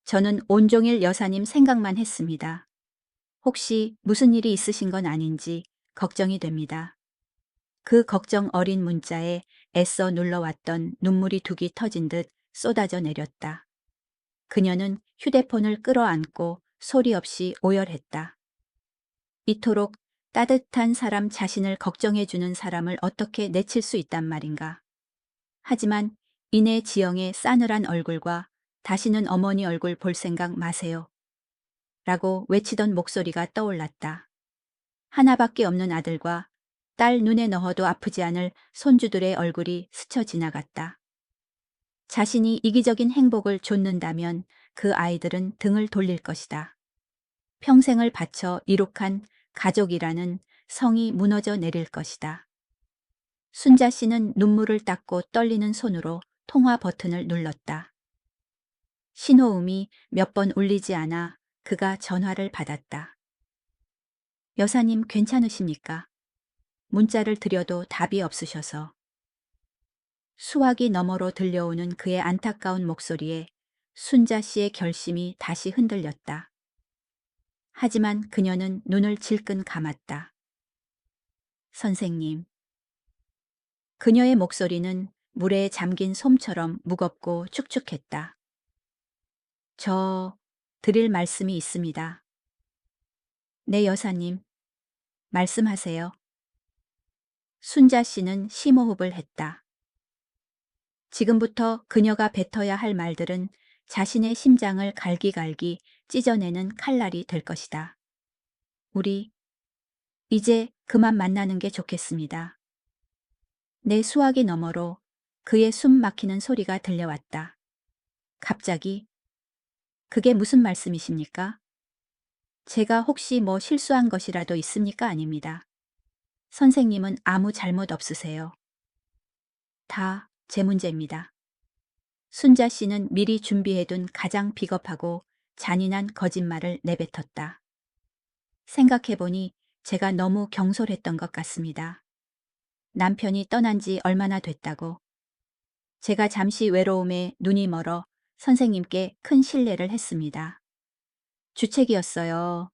저는 온종일 여사님 생각만 했습니다. 혹시 무슨 일이 있으신 건 아닌지 걱정이 됩니다. 그 걱정 어린 문자에 애써 눌러왔던 눈물이 둑이 터진 듯 쏟아져 내렸다. 그녀는 휴대폰을 끌어안고 소리 없이 오열했다. 이토록 따뜻한 사람 자신을 걱정해주는 사람을 어떻게 내칠 수 있단 말인가. 하지만 이내 지영의 싸늘한 얼굴과 다시는 어머니 얼굴 볼 생각 마세요. 라고 외치던 목소리가 떠올랐다. 하나밖에 없는 아들과 딸 눈에 넣어도 아프지 않을 손주들의 얼굴이 스쳐 지나갔다. 자신이 이기적인 행복을 좇는다면 그 아이들은 등을 돌릴 것이다. 평생을 바쳐 이룩한 가족이라는 성이 무너져 내릴 것이다. 순자 씨는 눈물을 닦고 떨리는 손으로 통화 버튼을 눌렀다. 신호음이 몇 번 울리지 않아 그가 전화를 받았다. 여사님 괜찮으십니까? 문자를 드려도 답이 없으셔서. 수화기 너머로 들려오는 그의 안타까운 목소리에 순자 씨의 결심이 다시 흔들렸다. 하지만 그녀는 눈을 질끈 감았다. 선생님. 그녀의 목소리는 물에 잠긴 솜처럼 무겁고 축축했다. 드릴 말씀이 있습니다. 네, 여사님. 말씀하세요. 순자 씨는 심호흡을 했다. 지금부터 그녀가 뱉어야 할 말들은 자신의 심장을 갈기갈기 찢어내는 칼날이 될 것이다. 우리 이제 그만 만나는 게 좋겠습니다. 내 수화기 너머로 그의 숨 막히는 소리가 들려왔다. 갑자기 그게 무슨 말씀이십니까? 제가 혹시 뭐 실수한 것이라도 있습니까? 아닙니다. 선생님은 아무 잘못 없으세요. 다 제 문제입니다. 순자 씨는 미리 준비해둔 가장 비겁하고 잔인한 거짓말을 내뱉었다. 생각해보니 제가 너무 경솔했던 것 같습니다. 남편이 떠난 지 얼마나 됐다고. 제가 잠시 외로움에 눈이 멀어 선생님께 큰 신뢰를 했습니다. 주책이었어요.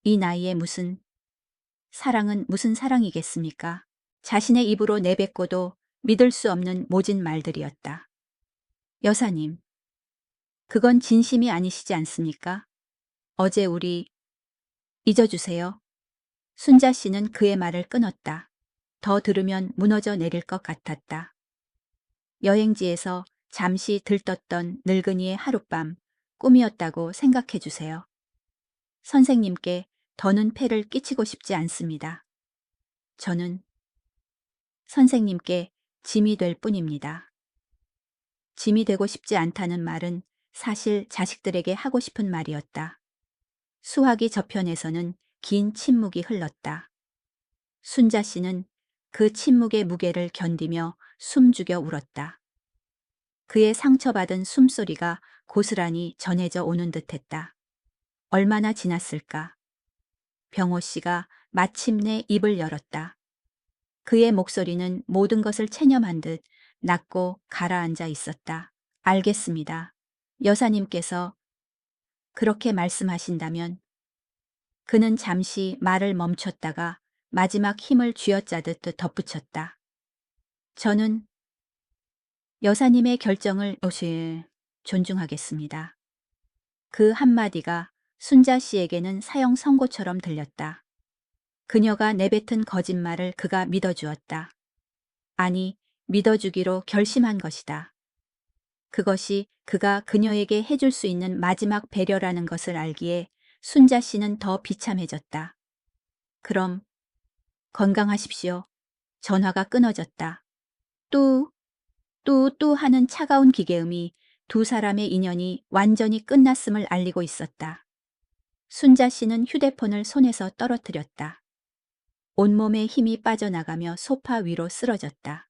이 나이에 사랑은 무슨 사랑이겠습니까? 자신의 입으로 내뱉고도 믿을 수 없는 모진 말들이었다. 여사님, 그건 진심이 아니시지 않습니까? 어제 우리 잊어주세요. 순자 씨는 그의 말을 끊었다. 더 들으면 무너져 내릴 것 같았다. 여행지에서 잠시 들떴던 늙은이의 하룻밤, 꿈이었다고 생각해 주세요. 선생님께 더는 폐를 끼치고 싶지 않습니다. 저는 선생님께 짐이 될 뿐입니다. 짐이 되고 싶지 않다는 말은 사실 자식들에게 하고 싶은 말이었다. 수화기 저편에서는 긴 침묵이 흘렀다. 순자 씨는 그 침묵의 무게를 견디며 숨죽여 울었다. 그의 상처받은 숨소리가 고스란히 전해져 오는 듯했다. 얼마나 지났을까? 병호 씨가 마침내 입을 열었다. 그의 목소리는 모든 것을 체념한 듯 낮고 가라앉아 있었다. 알겠습니다. 여사님께서 그렇게 말씀하신다면. 그는 잠시 말을 멈췄다가 마지막 힘을 쥐어짜듯 덧붙였다. 저는 여사님의 결정을 존중하겠습니다. 그 한마디가 순자 씨에게는 사형 선고처럼 들렸다. 그녀가 내뱉은 거짓말을 그가 믿어주었다. 아니, 믿어주기로 결심한 것이다. 그것이 그가 그녀에게 해줄 수 있는 마지막 배려라는 것을 알기에 순자 씨는 더 비참해졌다. 그럼 건강하십시오. 전화가 끊어졌다. 또 하는 차가운 기계음이 두 사람의 인연이 완전히 끝났음을 알리고 있었다. 순자 씨는 휴대폰을 손에서 떨어뜨렸다. 온몸에 힘이 빠져나가며 소파 위로 쓰러졌다.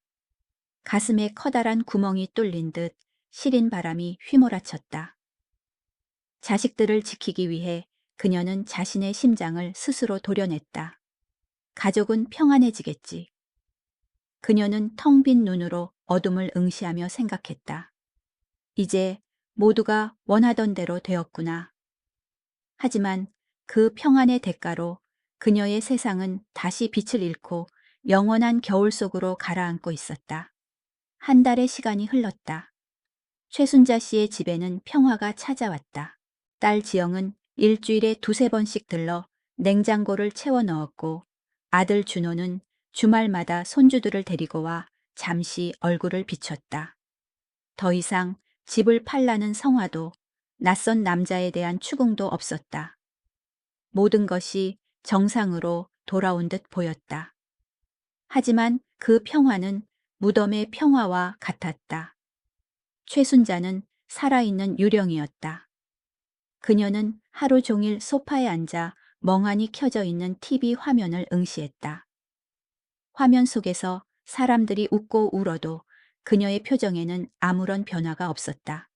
가슴에 커다란 구멍이 뚫린 듯 시린 바람이 휘몰아쳤다. 자식들을 지키기 위해 그녀는 자신의 심장을 스스로 도려냈다. 가족은 평안해지겠지. 그녀는 텅 빈 눈으로 어둠을 응시하며 생각했다. 이제 모두가 원하던 대로 되었구나. 하지만 그 평안의 대가로 그녀의 세상은 다시 빛을 잃고 영원한 겨울 속으로 가라앉고 있었다. 한 달의 시간이 흘렀다. 최순자 씨의 집에는 평화가 찾아왔다. 딸 지영은 일주일에 두세 번씩 들러 냉장고를 채워 넣었고 아들 준호는 주말마다 손주들을 데리고 와 잠시 얼굴을 비췄다. 더 이상 집을 팔라는 성화도 낯선 남자에 대한 추궁도 없었다. 모든 것이 정상으로 돌아온 듯 보였다. 하지만 그 평화는 무덤의 평화와 같았다. 최순자는 살아있는 유령이었다. 그녀는 하루 종일 소파에 앉아 멍하니 켜져 있는 TV 화면을 응시했다. 화면 속에서 사람들이 웃고 울어도 그녀의 표정에는 아무런 변화가 없었다.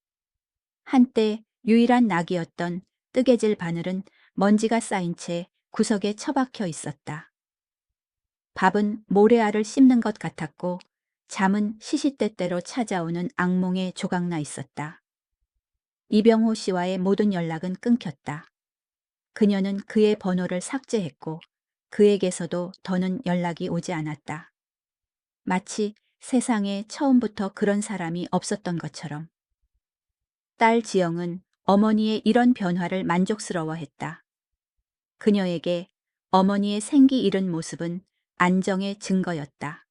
한때 유일한 낙이었던 뜨개질 바늘은 먼지가 쌓인 채 구석에 처박혀 있었다. 밥은 모래알을 씹는 것 같았고 잠은 시시때때로 찾아오는 악몽에 조각나 있었다. 이병호 씨와의 모든 연락은 끊겼다. 그녀는 그의 번호를 삭제했고 그에게서도 더는 연락이 오지 않았다. 마치 세상에 처음부터 그런 사람이 없었던 것처럼. 딸 지영은 어머니의 이런 변화를 만족스러워했다. 그녀에게 어머니의 생기 잃은 모습은 안정의 증거였다.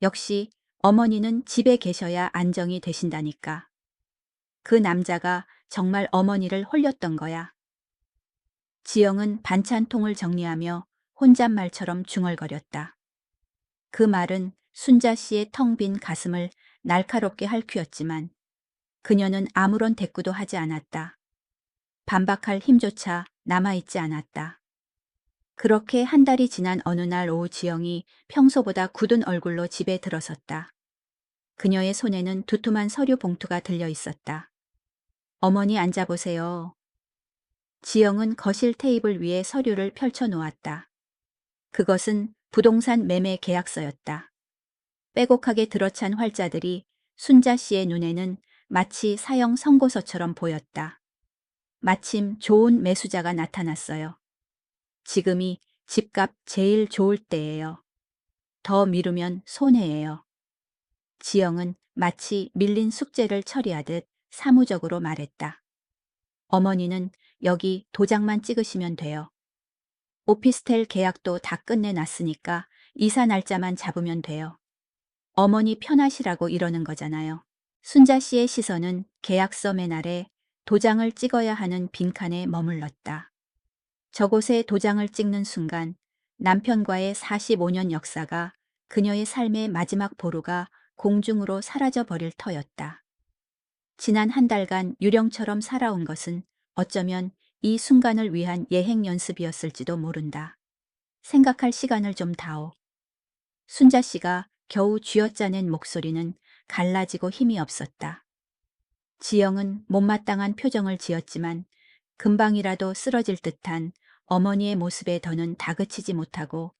역시 어머니는 집에 계셔야 안정이 되신다니까. 그 남자가 정말 어머니를 홀렸던 거야. 지영은 반찬통을 정리하며 혼잣말처럼 중얼거렸다. 그 말은 순자 씨의 텅 빈 가슴을 날카롭게 핥히었지만 그녀는 아무런 대꾸도 하지 않았다. 반박할 힘조차 남아있지 않았다. 그렇게 한 달이 지난 어느 날 오후 지영이 평소보다 굳은 얼굴로 집에 들어섰다. 그녀의 손에는 두툼한 서류 봉투가 들려 있었다. 어머니 앉아보세요. 지영은 거실 테이블 위에 서류를 펼쳐 놓았다. 그것은 부동산 매매 계약서였다. 빼곡하게 들어찬 활자들이 순자 씨의 눈에는 마치 사형 선고서처럼 보였다. 마침 좋은 매수자가 나타났어요. 지금이 집값 제일 좋을 때예요. 더 미루면 손해예요. 지영은 마치 밀린 숙제를 처리하듯 사무적으로 말했다. 어머니는 여기 도장만 찍으시면 돼요. 오피스텔 계약도 다 끝내놨으니까 이사 날짜만 잡으면 돼요. 어머니 편하시라고 이러는 거잖아요. 순자 씨의 시선은 계약서 맨 아래 도장을 찍어야 하는 빈칸에 머물렀다. 저곳에 도장을 찍는 순간 남편과의 45년 역사가 그녀의 삶의 마지막 보루가 공중으로 사라져 버릴 터였다. 지난 한 달간 유령처럼 살아온 것은 어쩌면 이 순간을 위한 예행 연습이었을지도 모른다. 생각할 시간을 좀 다오. 순자 씨가 겨우 쥐어짜낸 목소리는 갈라지고 힘이 없었다. 지영은 못마땅한 표정을 지었지만 금방이라도 쓰러질 듯한 어머니의 모습에 더는 다그치지 못하고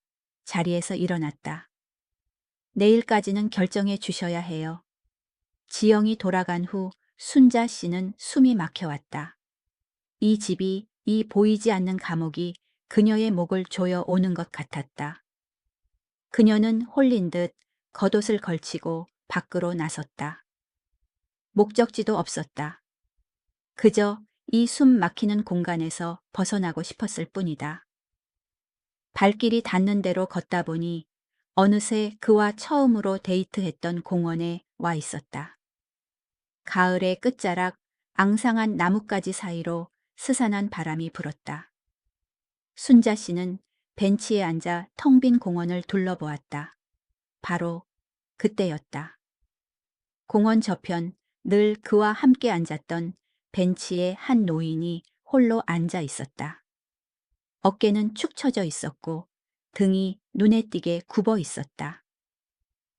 자리에서 일어났다. 내일까지는 결정해 주셔야 해요. 지영이 돌아간 후 순자 씨는 숨이 막혀왔다. 이 집이, 이 보이지 않는 감옥이 그녀의 목을 조여 오는 것 같았다. 그녀는 홀린 듯 겉옷을 걸치고 밖으로 나섰다. 목적지도 없었다. 그저 이 숨 막히는 공간에서 벗어나고 싶었을 뿐이다. 발길이 닿는 대로 걷다 보니 어느새 그와 처음으로 데이트했던 공원에 와 있었다. 가을의 끝자락 앙상한 나뭇가지 사이로 스산한 바람이 불었다. 순자 씨는 벤치에 앉아 텅 빈 공원을 둘러보았다. 바로 그때였다. 공원 저편 늘 그와 함께 앉았던 벤치에 한 노인이 홀로 앉아 있었다. 어깨는 축 처져 있었고 등이 눈에 띄게 굽어 있었다.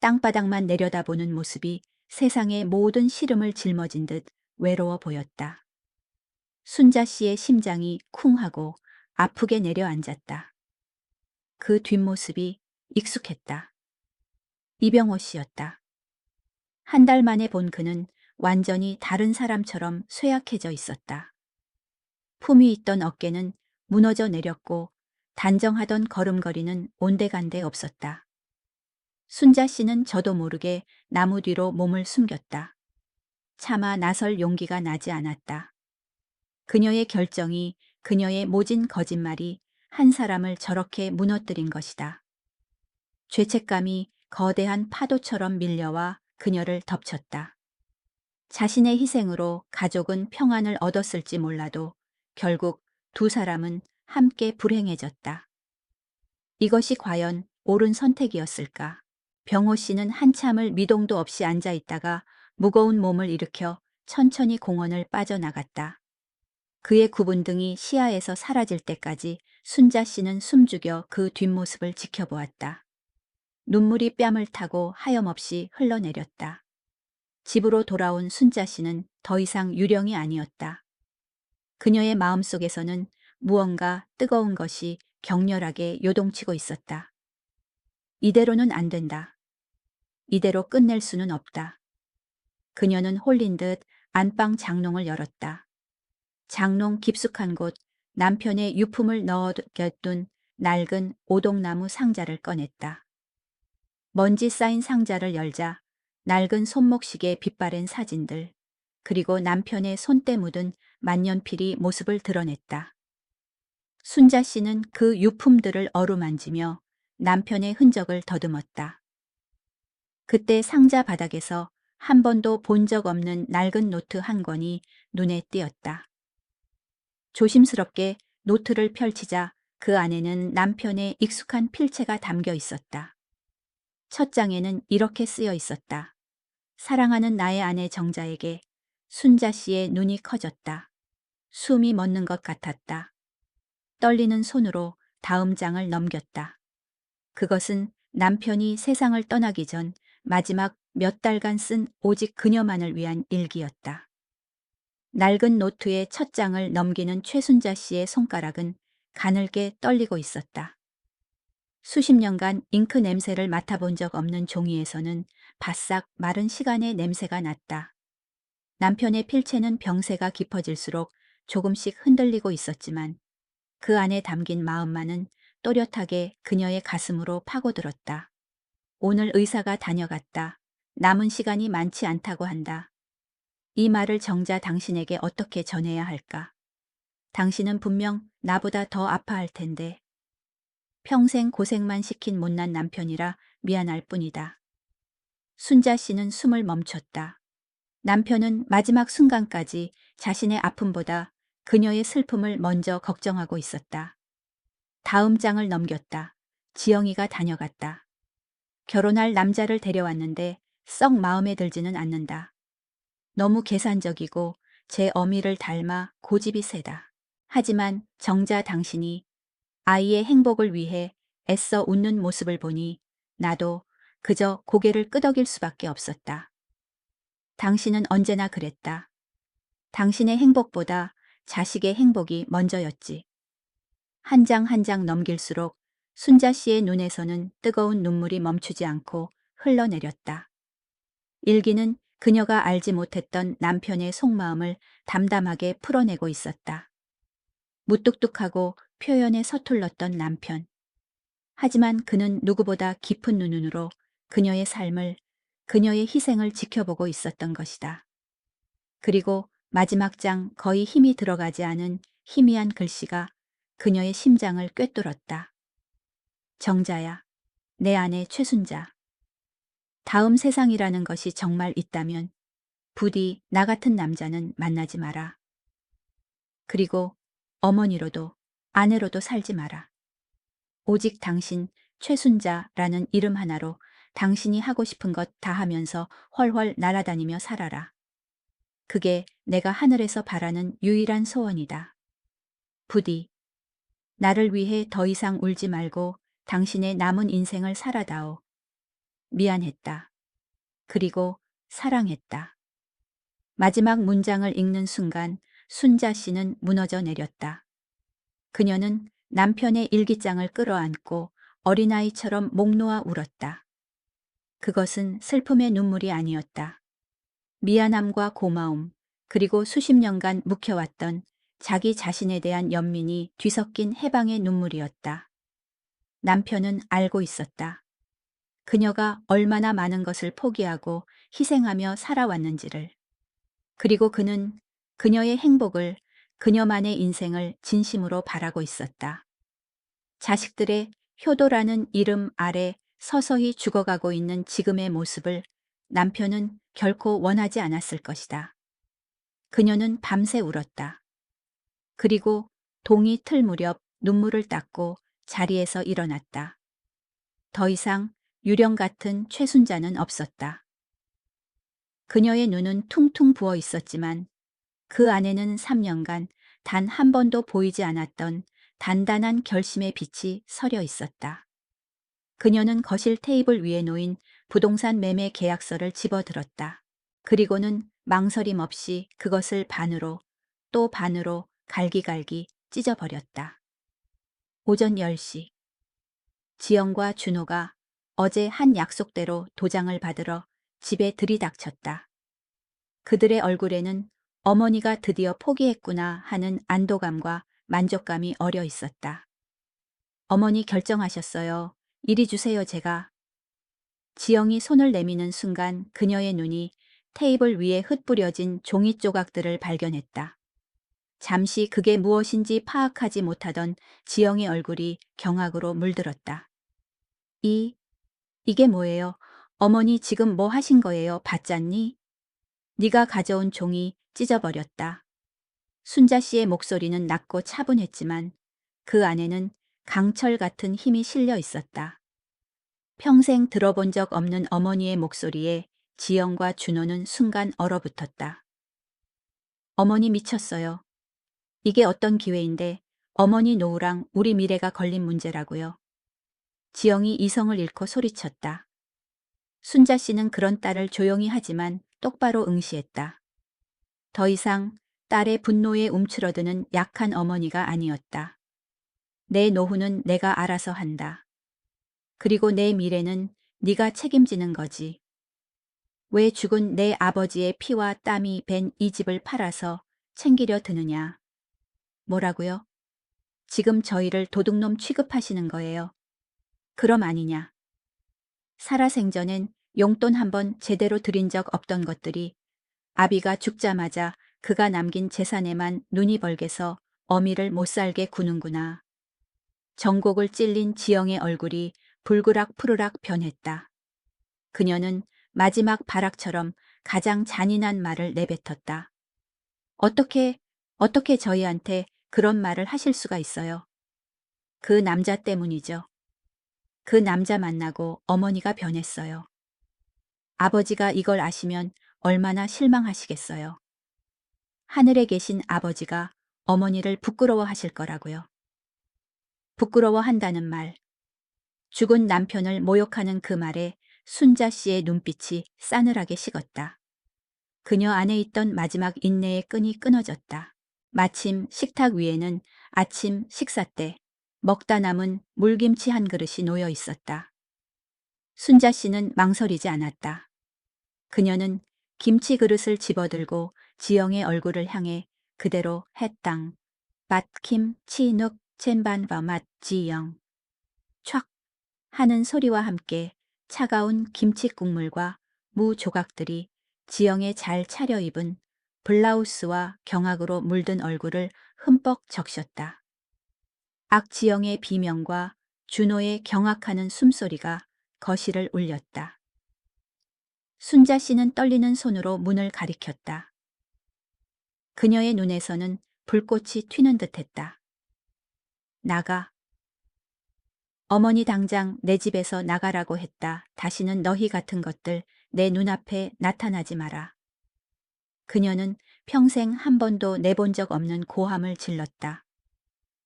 땅바닥만 내려다보는 모습이 세상의 모든 시름을 짊어진 듯 외로워 보였다. 순자 씨의 심장이 쿵하고 아프게 내려앉았다. 그 뒷모습이 익숙했다. 이병호 씨였다. 한 달 만에 본 그는 완전히 다른 사람처럼 쇠약해져 있었다. 품위 있던 어깨는 무너져 내렸고 단정하던 걸음걸이는 온데간데 없었다. 순자 씨는 저도 모르게 나무 뒤로 몸을 숨겼다. 차마 나설 용기가 나지 않았다. 그녀의 결정이, 그녀의 모진 거짓말이 한 사람을 저렇게 무너뜨린 것이다. 죄책감이 거대한 파도처럼 밀려와 그녀를 덮쳤다. 자신의 희생으로 가족은 평안을 얻었을지 몰라도 결국 두 사람은 함께 불행해졌다. 이것이 과연 옳은 선택이었을까? 병호 씨는 한참을 미동도 없이 앉아 있다가 무거운 몸을 일으켜 천천히 공원을 빠져나갔다. 그의 굽은 등이 시야에서 사라질 때까지 순자 씨는 숨죽여 그 뒷모습을 지켜보았다. 눈물이 뺨을 타고 하염없이 흘러내렸다. 집으로 돌아온 순자 씨는 더 이상 유령이 아니었다. 그녀의 마음속에서는 무언가 뜨거운 것이 격렬하게 요동치고 있었다. 이대로는 안 된다. 이대로 끝낼 수는 없다. 그녀는 홀린 듯 안방 장롱을 열었다. 장롱 깊숙한 곳 남편의 유품을 넣어둔 낡은 오동나무 상자를 꺼냈다. 먼지 쌓인 상자를 열자 낡은 손목시계 빛바랜 사진들, 그리고 남편의 손때 묻은 만년필이 모습을 드러냈다. 순자 씨는 그 유품들을 어루만지며 남편의 흔적을 더듬었다. 그때 상자 바닥에서 한 번도 본 적 없는 낡은 노트 한 권이 눈에 띄었다. 조심스럽게 노트를 펼치자 그 안에는 남편의 익숙한 필체가 담겨 있었다. 첫 장에는 이렇게 쓰여 있었다. 사랑하는 나의 아내 정자에게. 순자 씨의 눈이 커졌다. 숨이 멎는 것 같았다. 떨리는 손으로 다음 장을 넘겼다. 그것은 남편이 세상을 떠나기 전 마지막 몇 달간 쓴 오직 그녀만을 위한 일기였다. 낡은 노트의 첫 장을 넘기는 최순자 씨의 손가락은 가늘게 떨리고 있었다. 수십 년간 잉크 냄새를 맡아본 적 없는 종이에서는 바싹 마른 시간의 냄새가 났다. 남편의 필체는 병세가 깊어질수록 조금씩 흔들리고 있었지만 그 안에 담긴 마음만은 또렷하게 그녀의 가슴으로 파고들었다. 오늘 의사가 다녀갔다. 남은 시간이 많지 않다고 한다. 이 말을 정자 당신에게 어떻게 전해야 할까? 당신은 분명 나보다 더 아파할 텐데. 평생 고생만 시킨 못난 남편이라 미안할 뿐이다. 순자 씨는 숨을 멈췄다. 남편은 마지막 순간까지 자신의 아픔보다 그녀의 슬픔을 먼저 걱정하고 있었다. 다음 장을 넘겼다. 지영이가 다녀갔다. 결혼할 남자를 데려왔는데 썩 마음에 들지는 않는다. 너무 계산적이고 제 어미를 닮아 고집이 세다. 하지만 정자 당신이 아이의 행복을 위해 애써 웃는 모습을 보니 나도 그저 고개를 끄덕일 수밖에 없었다. 당신은 언제나 그랬다. 당신의 행복보다 자식의 행복이 먼저였지. 한 장 한 장 넘길수록 순자 씨의 눈에서는 뜨거운 눈물이 멈추지 않고 흘러내렸다. 일기는 그녀가 알지 못했던 남편의 속마음을 담담하게 풀어내고 있었다. 무뚝뚝하고 표현에 서툴렀던 남편. 하지만 그는 누구보다 깊은 눈으로 그녀의 삶을, 그녀의 희생을 지켜보고 있었던 것이다. 그리고 마지막 장 거의 힘이 들어가지 않은 희미한 글씨가 그녀의 심장을 꿰뚫었다. 정자야, 내 아내 최순자. 다음 세상이라는 것이 정말 있다면 부디 나 같은 남자는 만나지 마라. 그리고 어머니로도 아내로도 살지 마라. 오직 당신 최순자라는 이름 하나로 당신이 하고 싶은 것 다 하면서 훨훨 날아다니며 살아라. 그게 내가 하늘에서 바라는 유일한 소원이다. 부디 나를 위해 더 이상 울지 말고 당신의 남은 인생을 살아다오. 미안했다. 그리고 사랑했다. 마지막 문장을 읽는 순간 순자 씨는 무너져 내렸다. 그녀는 남편의 일기장을 끌어안고 어린아이처럼 목 놓아 울었다. 그것은 슬픔의 눈물이 아니었다. 미안함과 고마움, 그리고 수십 년간 묵혀왔던 자기 자신에 대한 연민이 뒤섞인 해방의 눈물이었다. 남편은 알고 있었다. 그녀가 얼마나 많은 것을 포기하고 희생하며 살아왔는지를. 그리고 그는 그녀의 행복을, 그녀만의 인생을 진심으로 바라고 있었다. 자식들의 효도라는 이름 아래 서서히 죽어가고 있는 지금의 모습을 남편은 결코 원하지 않았을 것이다. 그녀는 밤새 울었다. 그리고 동이 틀 무렵 눈물을 닦고 자리에서 일어났다. 더 이상 유령 같은 최순자는 없었다. 그녀의 눈은 퉁퉁 부어 있었지만 그 안에는 3년간 단 한 번도 보이지 않았던 단단한 결심의 빛이 서려 있었다. 그녀는 거실 테이블 위에 놓인 부동산 매매 계약서를 집어들었다. 그리고는 망설임 없이 그것을 반으로 또 반으로 갈기갈기 찢어버렸다. 오전 10시. 지영과 준호가 어제 한 약속대로 도장을 받으러 집에 들이닥쳤다. 그들의 얼굴에는 어머니가 드디어 포기했구나 하는 안도감과 만족감이 어려 있었다. 어머니 결정하셨어요. 이리 주세요 제가. 지영이 손을 내미는 순간 그녀의 눈이 테이블 위에 흩뿌려진 종이 조각들을 발견했다. 잠시 그게 무엇인지 파악하지 못하던 지영의 얼굴이 경악으로 물들었다. 이게 뭐예요? 어머니 지금 뭐 하신 거예요? 봤잖니? 네가 가져온 종이 찢어버렸다. 순자 씨의 목소리는 낮고 차분했지만 그 안에는 강철 같은 힘이 실려 있었다. 평생 들어본 적 없는 어머니의 목소리에 지영과 준호는 순간 얼어붙었다. 어머니 미쳤어요. 이게 어떤 기회인데 어머니 노후랑 우리 미래가 걸린 문제라고요. 지영이 이성을 잃고 소리쳤다. 순자 씨는 그런 딸을 조용히 하지만 똑바로 응시했다. 더 이상 딸의 분노에 움츠러드는 약한 어머니가 아니었다. 내 노후는 내가 알아서 한다. 그리고 내 미래는 네가 책임지는 거지. 왜 죽은 내 아버지의 피와 땀이 밴 이 집을 팔아서 챙기려 드느냐. 뭐라고요? 지금 저희를 도둑놈 취급하시는 거예요. 그럼 아니냐. 살아생전엔 용돈 한 번 제대로 드린 적 없던 것들이 아비가 죽자마자 그가 남긴 재산에만 눈이 벌게서 어미를 못살게 구는구나. 정곡을 찔린 지영의 얼굴이 불그락 푸르락 변했다. 그녀는 마지막 발악처럼 가장 잔인한 말을 내뱉었다. 어떻게 저희한테 그런 말을 하실 수가 있어요? 그 남자 때문이죠. 그 남자 만나고 어머니가 변했어요. 아버지가 이걸 아시면 얼마나 실망하시겠어요. 하늘에 계신 아버지가 어머니를 부끄러워하실 거라고요. 부끄러워한다는 말. 죽은 남편을 모욕하는 그 말에 순자 씨의 눈빛이 싸늘하게 식었다. 그녀 안에 있던 마지막 인내의 끈이 끊어졌다. 마침 식탁 위에는 아침 식사 때 먹다 남은 물김치 한 그릇이 놓여 있었다. 순자 씨는 망설이지 않았다. 그녀는 김치 그릇을 집어들고 지영의 얼굴을 향해 그대로 했당. 밭킴 치눅 첸반바 맛 지영. 촥 하는 소리와 함께 차가운 김치 국물과 무 조각들이 지영의 잘 차려입은 블라우스와 경악으로 물든 얼굴을 흠뻑 적셨다. 악지영의 비명과 준호의 경악하는 숨소리가 거실을 울렸다. 순자 씨는 떨리는 손으로 문을 가리켰다. 그녀의 눈에서는 불꽃이 튀는 듯했다. 나가. 어머니 당장 내 집에서 나가라고 했다. 다시는 너희 같은 것들 내 눈앞에 나타나지 마라. 그녀는 평생 한 번도 내본 적 없는 고함을 질렀다.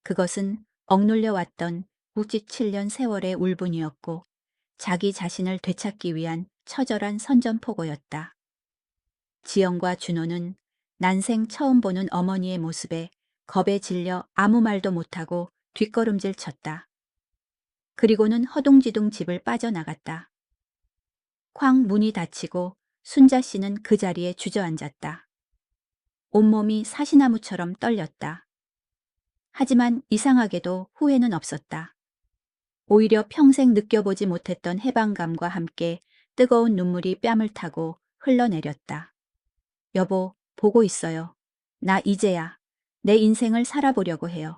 그것은 억눌려 왔던 67년 세월의 울분이었고 자기 자신을 되찾기 위한 처절한 선전포고였다. 지영과 준호는 난생 처음 보는 어머니의 모습에 겁에 질려 아무 말도 못하고 뒷걸음질 쳤다. 그리고는 허둥지둥 집을 빠져나갔다. 쾅 문이 닫히고 순자 씨는 그 자리에 주저앉았다. 온몸이 사시나무처럼 떨렸다. 하지만 이상하게도 후회는 없었다. 오히려 평생 느껴보지 못했던 해방감과 함께 뜨거운 눈물이 뺨을 타고 흘러내렸다. 여보, 보고 있어요. 나 이제야 내 인생을 살아보려고 해요.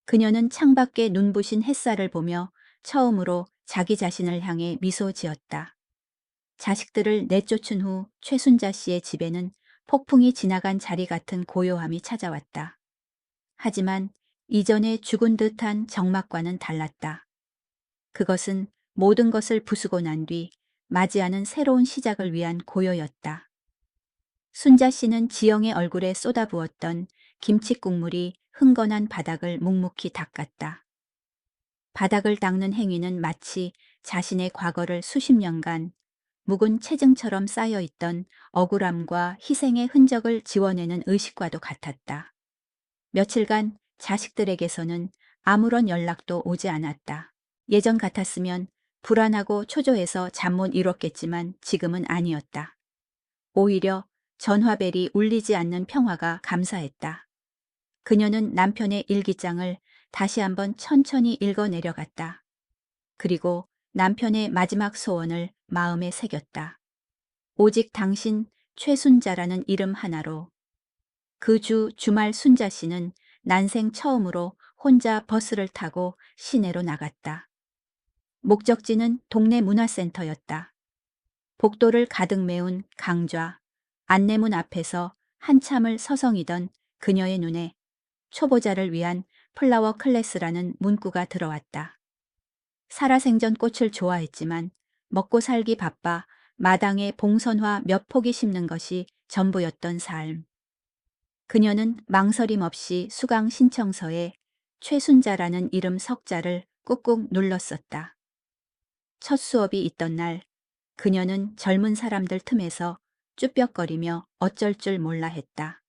그녀는 창밖에 눈부신 햇살을 보며 처음으로 자기 자신을 향해 미소 지었다. 자식들을 내쫓은 후 최순자 씨의 집에는 폭풍이 지나간 자리 같은 고요함이 찾아왔다. 하지만 이전에 죽은 듯한 적막과는 달랐다. 그것은 모든 것을 부수고 난 뒤 맞이하는 새로운 시작을 위한 고요였다. 순자 씨는 지영의 얼굴에 쏟아부었던 김치 국물이 흥건한 바닥을 묵묵히 닦았다. 바닥을 닦는 행위는 마치 자신의 과거를 수십 년간 묵은 체증처럼 쌓여있던 억울함과 희생의 흔적을 지워내는 의식과도 같았다. 며칠간 자식들에게서는 아무런 연락도 오지 않았다. 예전 같았으면 불안하고 초조해서 잠 못 이뤘겠지만 지금은 아니었다. 오히려 전화벨이 울리지 않는 평화가 감사했다. 그녀는 남편의 일기장을 다시 한번 천천히 읽어 내려갔다. 그리고 남편의 마지막 소원을 마음에 새겼다. 오직 당신 최순자라는 이름 하나로. 그 주 주말 순자 씨는 난생 처음으로 혼자 버스를 타고 시내로 나갔다. 목적지는 동네 문화센터였다. 복도를 가득 메운 강좌, 안내문 앞에서 한참을 서성이던 그녀의 눈에 초보자를 위한 플라워 클래스라는 문구가 들어왔다. 살아생전 꽃을 좋아했지만 먹고 살기 바빠 마당에 봉선화 몇 포기 심는 것이 전부였던 삶. 그녀는 망설임 없이 수강 신청서에 최순자라는 이름 석자를 꾹꾹 눌렀었다. 첫 수업이 있던 날 그녀는 젊은 사람들 틈에서 쭈뼛거리며 어쩔 줄 몰라 했다.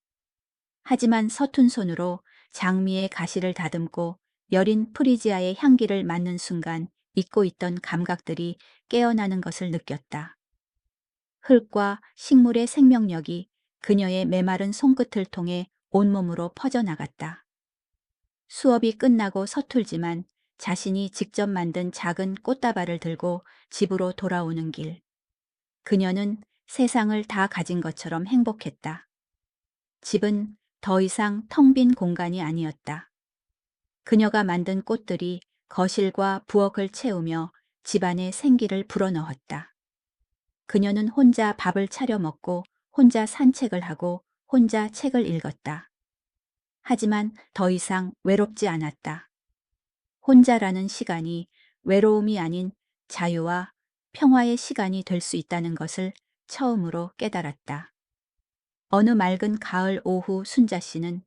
하지만 서툰 손으로 장미의 가시를 다듬고 여린 프리지아의 향기를 맡는 순간 잊고 있던 감각들이 깨어나는 것을 느꼈다. 흙과 식물의 생명력이 그녀의 메마른 손끝을 통해 온몸으로 퍼져나갔다. 수업이 끝나고 서툴지만 자신이 직접 만든 작은 꽃다발을 들고 집으로 돌아오는 길. 그녀는 세상을 다 가진 것처럼 행복했다. 집은 더 이상 텅 빈 공간이 아니었다. 그녀가 만든 꽃들이 거실과 부엌을 채우며 집안에 생기를 불어넣었다. 그녀는 혼자 밥을 차려 먹고 혼자 산책을 하고 혼자 책을 읽었다. 하지만 더 이상 외롭지 않았다. 혼자라는 시간이 외로움이 아닌 자유와 평화의 시간이 될 수 있다는 것을 처음으로 깨달았다. 어느 맑은 가을 오후 순자 씨는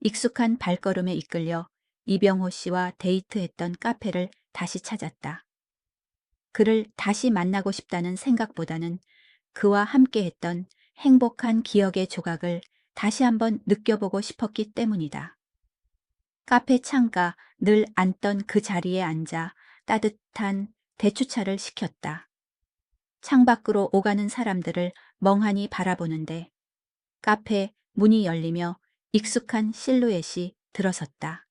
익숙한 발걸음에 이끌려 이병호 씨와 데이트했던 카페를 다시 찾았다. 그를 다시 만나고 싶다는 생각보다는 그와 함께했던 행복한 기억의 조각을 다시 한번 느껴보고 싶었기 때문이다. 카페 창가 늘 앉던 그 자리에 앉아 따뜻한 대추차를 시켰다. 창밖으로 오가는 사람들을 멍하니 바라보는데 카페 문이 열리며 익숙한 실루엣이 들어섰다.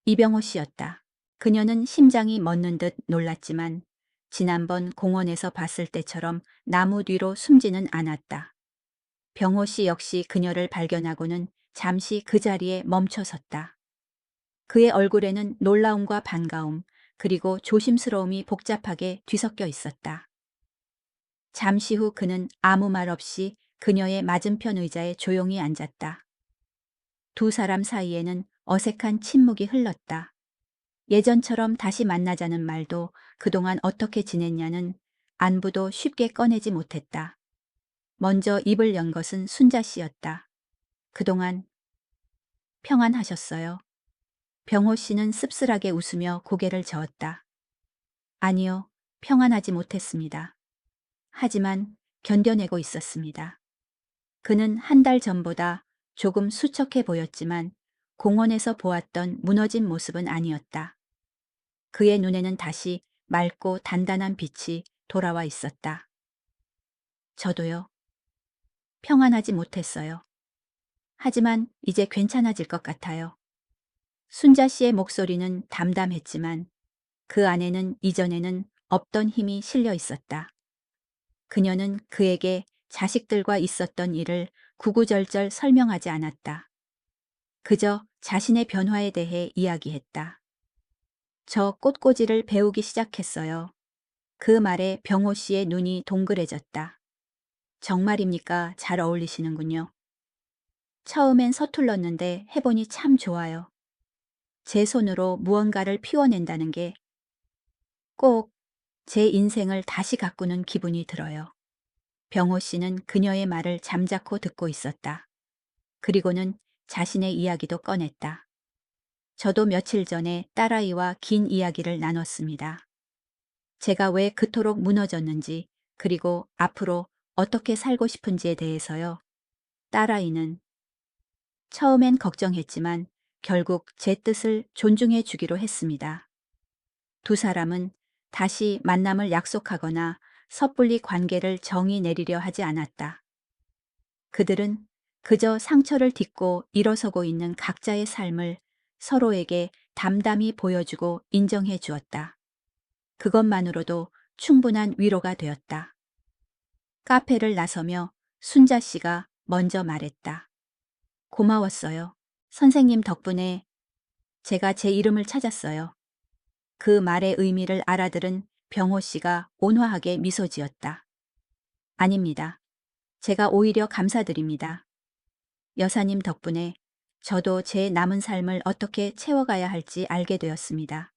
이병호 씨였다. 그녀는 심장이 멎는 듯 놀랐지만 지난번 공원에서 봤을 때처럼 나무 뒤로 숨지는 않았다. 병호 씨 역시 그녀를 발견하고는 잠시 그 자리에 멈춰섰다. 그의 얼굴에는 놀라움과 반가움, 그리고 조심스러움이 복잡하게 뒤섞여 있었다. 잠시 후 그는 아무 말 없이 그녀의 맞은편 의자에 조용히 앉았다. 두 사람 사이에는 어색한 침묵이 흘렀다. 예전처럼 다시 만나자는 말도 그동안 어떻게 지냈냐는 안부도 쉽게 꺼내지 못했다. 먼저 입을 연 것은 순자 씨였다. 그동안 평안하셨어요? 병호 씨는 씁쓸하게 웃으며 고개를 저었다. 아니요, 평안하지 못했습니다. 하지만 견뎌내고 있었습니다. 그는 한 달 전보다 조금 수척해 보였지만 공원에서 보았던 무너진 모습은 아니었다. 그의 눈에는 다시 맑고 단단한 빛이 돌아와 있었다. 저도요. 평안하지 못했어요. 하지만 이제 괜찮아질 것 같아요. 순자 씨의 목소리는 담담했지만 그 안에는 이전에는 없던 힘이 실려 있었다. 그녀는 그에게 자식들과 있었던 일을 구구절절 설명하지 않았다. 그저 자신의 변화에 대해 이야기했다. 저 꽃꽂이를 배우기 시작했어요. 그 말에 병호 씨의 눈이 동그래졌다. 정말입니까? 잘 어울리시는군요. 처음엔 서툴렀는데 해보니 참 좋아요. 제 손으로 무언가를 피워낸다는 게 꼭 제 인생을 다시 가꾸는 기분이 들어요. 병호 씨는 그녀의 말을 잠자코 듣고 있었다. 그리고는 자신의 이야기도 꺼냈다. 저도 며칠 전에 딸아이와 긴 이야기를 나눴습니다. 제가 왜 그토록 무너졌는지, 그리고 앞으로 어떻게 살고 싶은지에 대해서요. 딸아이는 처음엔 걱정했지만 결국 제 뜻을 존중해 주기로 했습니다. 두 사람은 다시 만남을 약속하거나 섣불리 관계를 정의 내리려 하지 않았다. 그들은 그저 상처를 딛고 일어서고 있는 각자의 삶을 서로에게 담담히 보여주고 인정해 주었다. 그것만으로도 충분한 위로가 되었다. 카페를 나서며 순자 씨가 먼저 말했다. 고마웠어요. 선생님 덕분에 제가 제 이름을 찾았어요. 그 말의 의미를 알아들은 병호 씨가 온화하게 미소 지었다. 아닙니다. 제가 오히려 감사드립니다. 여사님 덕분에 저도 제 남은 삶을 어떻게 채워가야 할지 알게 되었습니다.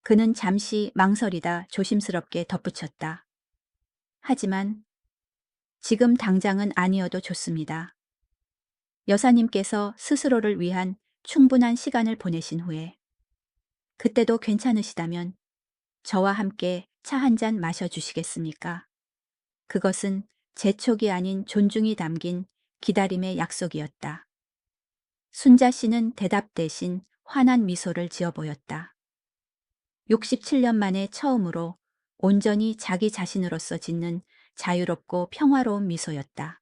그는 잠시 망설이다 조심스럽게 덧붙였다. 하지만 지금 당장은 아니어도 좋습니다. 여사님께서 스스로를 위한 충분한 시간을 보내신 후에 그때도 괜찮으시다면 저와 함께 차 한 잔 마셔주시겠습니까? 그것은 재촉이 아닌 존중이 담긴 기다림의 약속이었다. 순자 씨는 대답 대신 환한 미소를 지어 보였다. 67년 만에 처음으로 온전히 자기 자신으로서 짓는 자유롭고 평화로운 미소였다.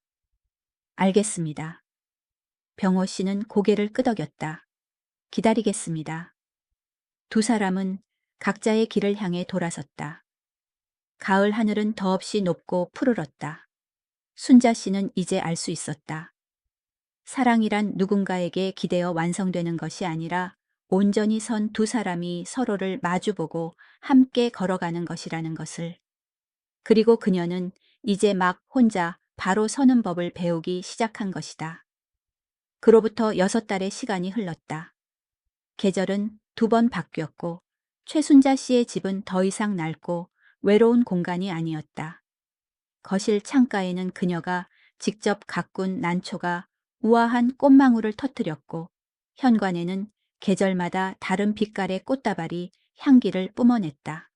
알겠습니다. 병호 씨는 고개를 끄덕였다. 기다리겠습니다. 두 사람은 각자의 길을 향해 돌아섰다. 가을 하늘은 더없이 높고 푸르렀다. 순자 씨는 이제 알 수 있었다. 사랑이란 누군가에게 기대어 완성되는 것이 아니라 온전히 선 두 사람이 서로를 마주보고 함께 걸어가는 것이라는 것을. 그리고 그녀는 이제 막 혼자 바로 서는 법을 배우기 시작한 것이다. 그로부터 6달의 시간이 흘렀다. 계절은 2번 바뀌었고 최순자 씨의 집은 더 이상 낡고 외로운 공간이 아니었다. 거실 창가에는 그녀가 직접 가꾼 난초가 우아한 꽃망울을 터뜨렸고 현관에는 계절마다 다른 빛깔의 꽃다발이 향기를 뿜어냈다.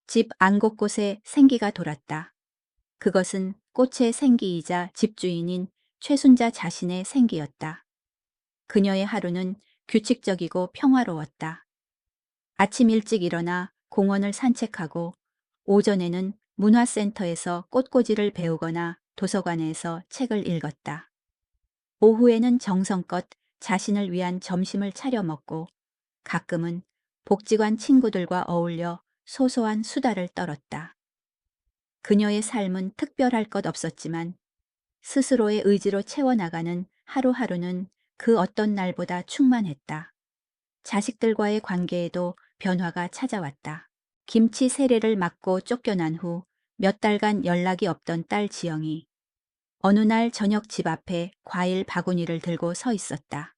집 안 곳곳에 생기가 돌았다. 그것은 꽃의 생기이자 집주인인 최순자 자신의 생기였다. 그녀의 하루는 규칙적이고 평화로웠다. 아침 일찍 일어나 공원을 산책하고 오전에는 문화센터에서 꽃꽂이를 배우거나 도서관에서 책을 읽었다. 오후에는 정성껏 자신을 위한 점심을 차려 먹고 가끔은 복지관 친구들과 어울려 소소한 수다를 떨었다. 그녀의 삶은 특별할 것 없었지만 스스로의 의지로 채워나가는 하루하루는 그 어떤 날보다 충만했다. 자식들과의 관계에도 변화가 찾아왔다. 김치 세례를 맞고 쫓겨난 후 몇 달간 연락이 없던 딸 지영이 어느 날 저녁 집 앞에 과일 바구니를 들고 서 있었다.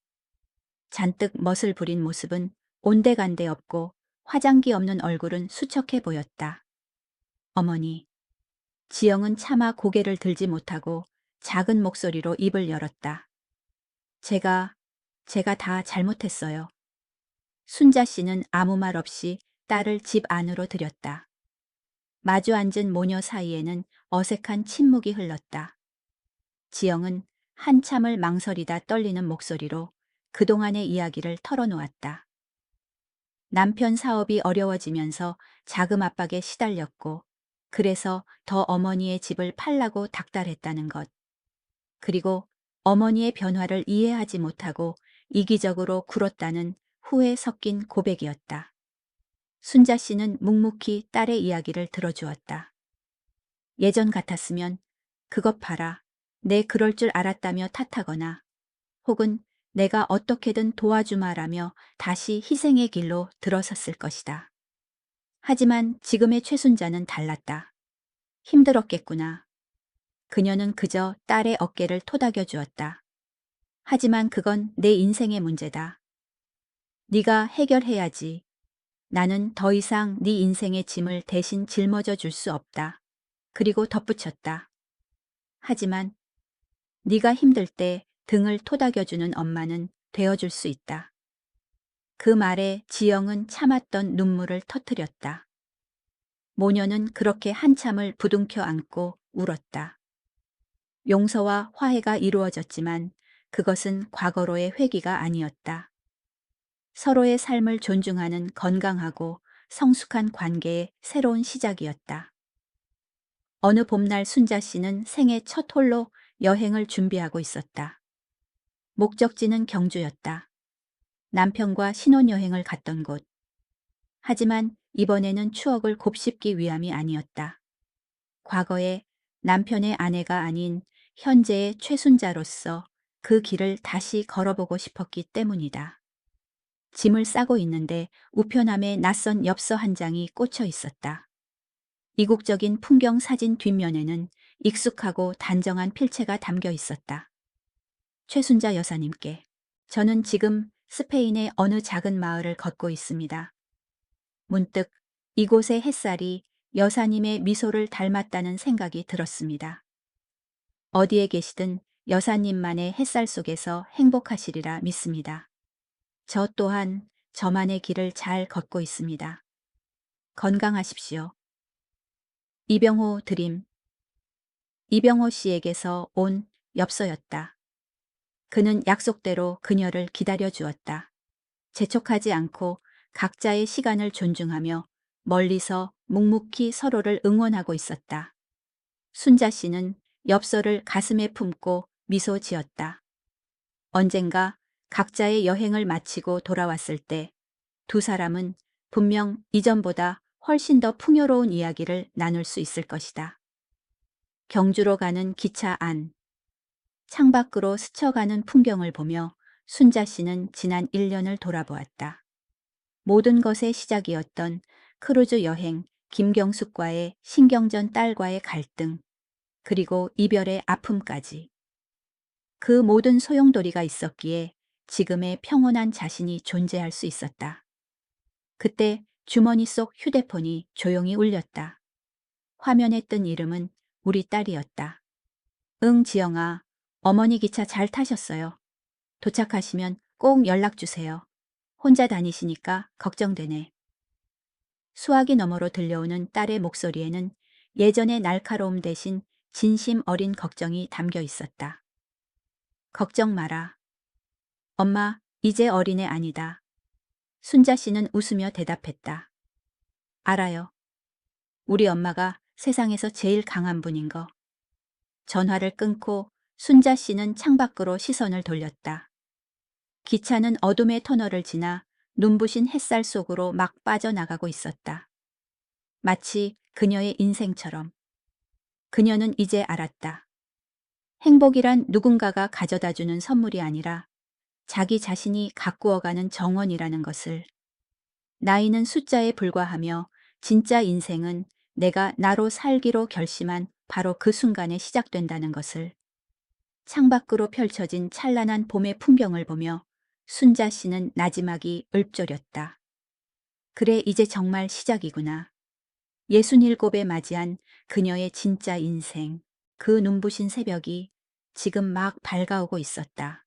잔뜩 멋을 부린 모습은 온데간데 없고 화장기 없는 얼굴은 수척해 보였다. 어머니. 지영은 차마 고개를 들지 못하고 작은 목소리로 입을 열었다. 제가 다 잘못했어요. 순자 씨는 아무 말 없이 딸을 집 안으로 들였다. 마주 앉은 모녀 사이에는 어색한 침묵이 흘렀다. 지영은 한참을 망설이다 떨리는 목소리로 그동안의 이야기를 털어놓았다. 남편 사업이 어려워지면서 자금 압박에 시달렸고 그래서 더 어머니의 집을 팔라고 닥달했다는 것. 그리고 어머니의 변화를 이해하지 못하고 이기적으로 굴었다는 후회 섞인 고백이었다. 순자 씨는 묵묵히 딸의 이야기를 들어주었다. 예전 같았으면 그것 봐라, 내 그럴 줄 알았다며 탓하거나 혹은 내가 어떻게든 도와주마라며 다시 희생의 길로 들어섰을 것이다. 하지만 지금의 최순자는 달랐다. 힘들었겠구나. 그녀는 그저 딸의 어깨를 토닥여 주었다. 하지만 그건 내 인생의 문제다. 네가 해결해야지. 나는 더 이상 네 인생의 짐을 대신 짊어져 줄 수 없다. 그리고 덧붙였다. 하지만 네가 힘들 때 등을 토닥여주는 엄마는 되어줄 수 있다. 그 말에 지영은 참았던 눈물을 터뜨렸다. 모녀는 그렇게 한참을 부둥켜 안고 울었다. 용서와 화해가 이루어졌지만 그것은 과거로의 회귀가 아니었다. 서로의 삶을 존중하는 건강하고 성숙한 관계의 새로운 시작이었다. 어느 봄날 순자 씨는 생애 첫 홀로 여행을 준비하고 있었다. 목적지는 경주였다. 남편과 신혼여행을 갔던 곳. 하지만 이번에는 추억을 곱씹기 위함이 아니었다. 과거에 남편의 아내가 아닌 현재의 최순자로서 그 길을 다시 걸어보고 싶었기 때문이다. 짐을 싸고 있는데 우편함에 낯선 엽서 한 장이 꽂혀 있었다. 이국적인 풍경 사진 뒷면에는 익숙하고 단정한 필체가 담겨 있었다. 최순자 여사님께, 저는 지금 스페인의 어느 작은 마을을 걷고 있습니다. 문득 이곳의 햇살이 여사님의 미소를 닮았다는 생각이 들었습니다. 어디에 계시든 여사님만의 햇살 속에서 행복하시리라 믿습니다. 저 또한 저만의 길을 잘 걷고 있습니다. 건강하십시오. 이병호 드림. 이병호 씨에게서 온 엽서였다. 그는 약속대로 그녀를 기다려 주었다. 재촉하지 않고 각자의 시간을 존중하며 멀리서 묵묵히 서로를 응원하고 있었다. 순자 씨는 엽서를 가슴에 품고 미소 지었다. 언젠가 각자의 여행을 마치고 돌아왔을 때 두 사람은 분명 이전보다 훨씬 더 풍요로운 이야기를 나눌 수 있을 것이다. 경주로 가는 기차 안. 창밖으로 스쳐가는 풍경을 보며 순자 씨는 지난 1년을 돌아보았다. 모든 것의 시작이었던 크루즈 여행, 김경숙과의 신경전 딸과의 갈등, 그리고 이별의 아픔까지. 그 모든 소용돌이가 있었기에 지금의 평온한 자신이 존재할 수 있었다. 그때 주머니 속 휴대폰이 조용히 울렸다. 화면에 뜬 이름은 우리 딸이었다. 응, 지영아. 어머니 기차 잘 타셨어요. 도착하시면 꼭 연락 주세요. 혼자 다니시니까 걱정되네. 수화기 너머로 들려오는 딸의 목소리에는 예전의 날카로움 대신 진심 어린 걱정이 담겨 있었다. 걱정 마라. 엄마, 이제 어린애 아니다. 순자 씨는 웃으며 대답했다. 알아요. 우리 엄마가 세상에서 제일 강한 분인 거. 전화를 끊고 순자 씨는 창밖으로 시선을 돌렸다. 기차는 어둠의 터널을 지나 눈부신 햇살 속으로 막 빠져나가고 있었다. 마치 그녀의 인생처럼. 그녀는 이제 알았다. 행복이란 누군가가 가져다주는 선물이 아니라 자기 자신이 가꾸어가는 정원이라는 것을. 나이는 숫자에 불과하며 진짜 인생은 내가 나로 살기로 결심한 바로 그 순간에 시작된다는 것을. 창밖으로 펼쳐진 찬란한 봄의 풍경을 보며 순자 씨는 나지막이 읊조렸다. 그래, 이제 정말 시작이구나. 67에 맞이한 그녀의 진짜 인생, 그 눈부신 새벽이 지금 막 밝아오고 있었다.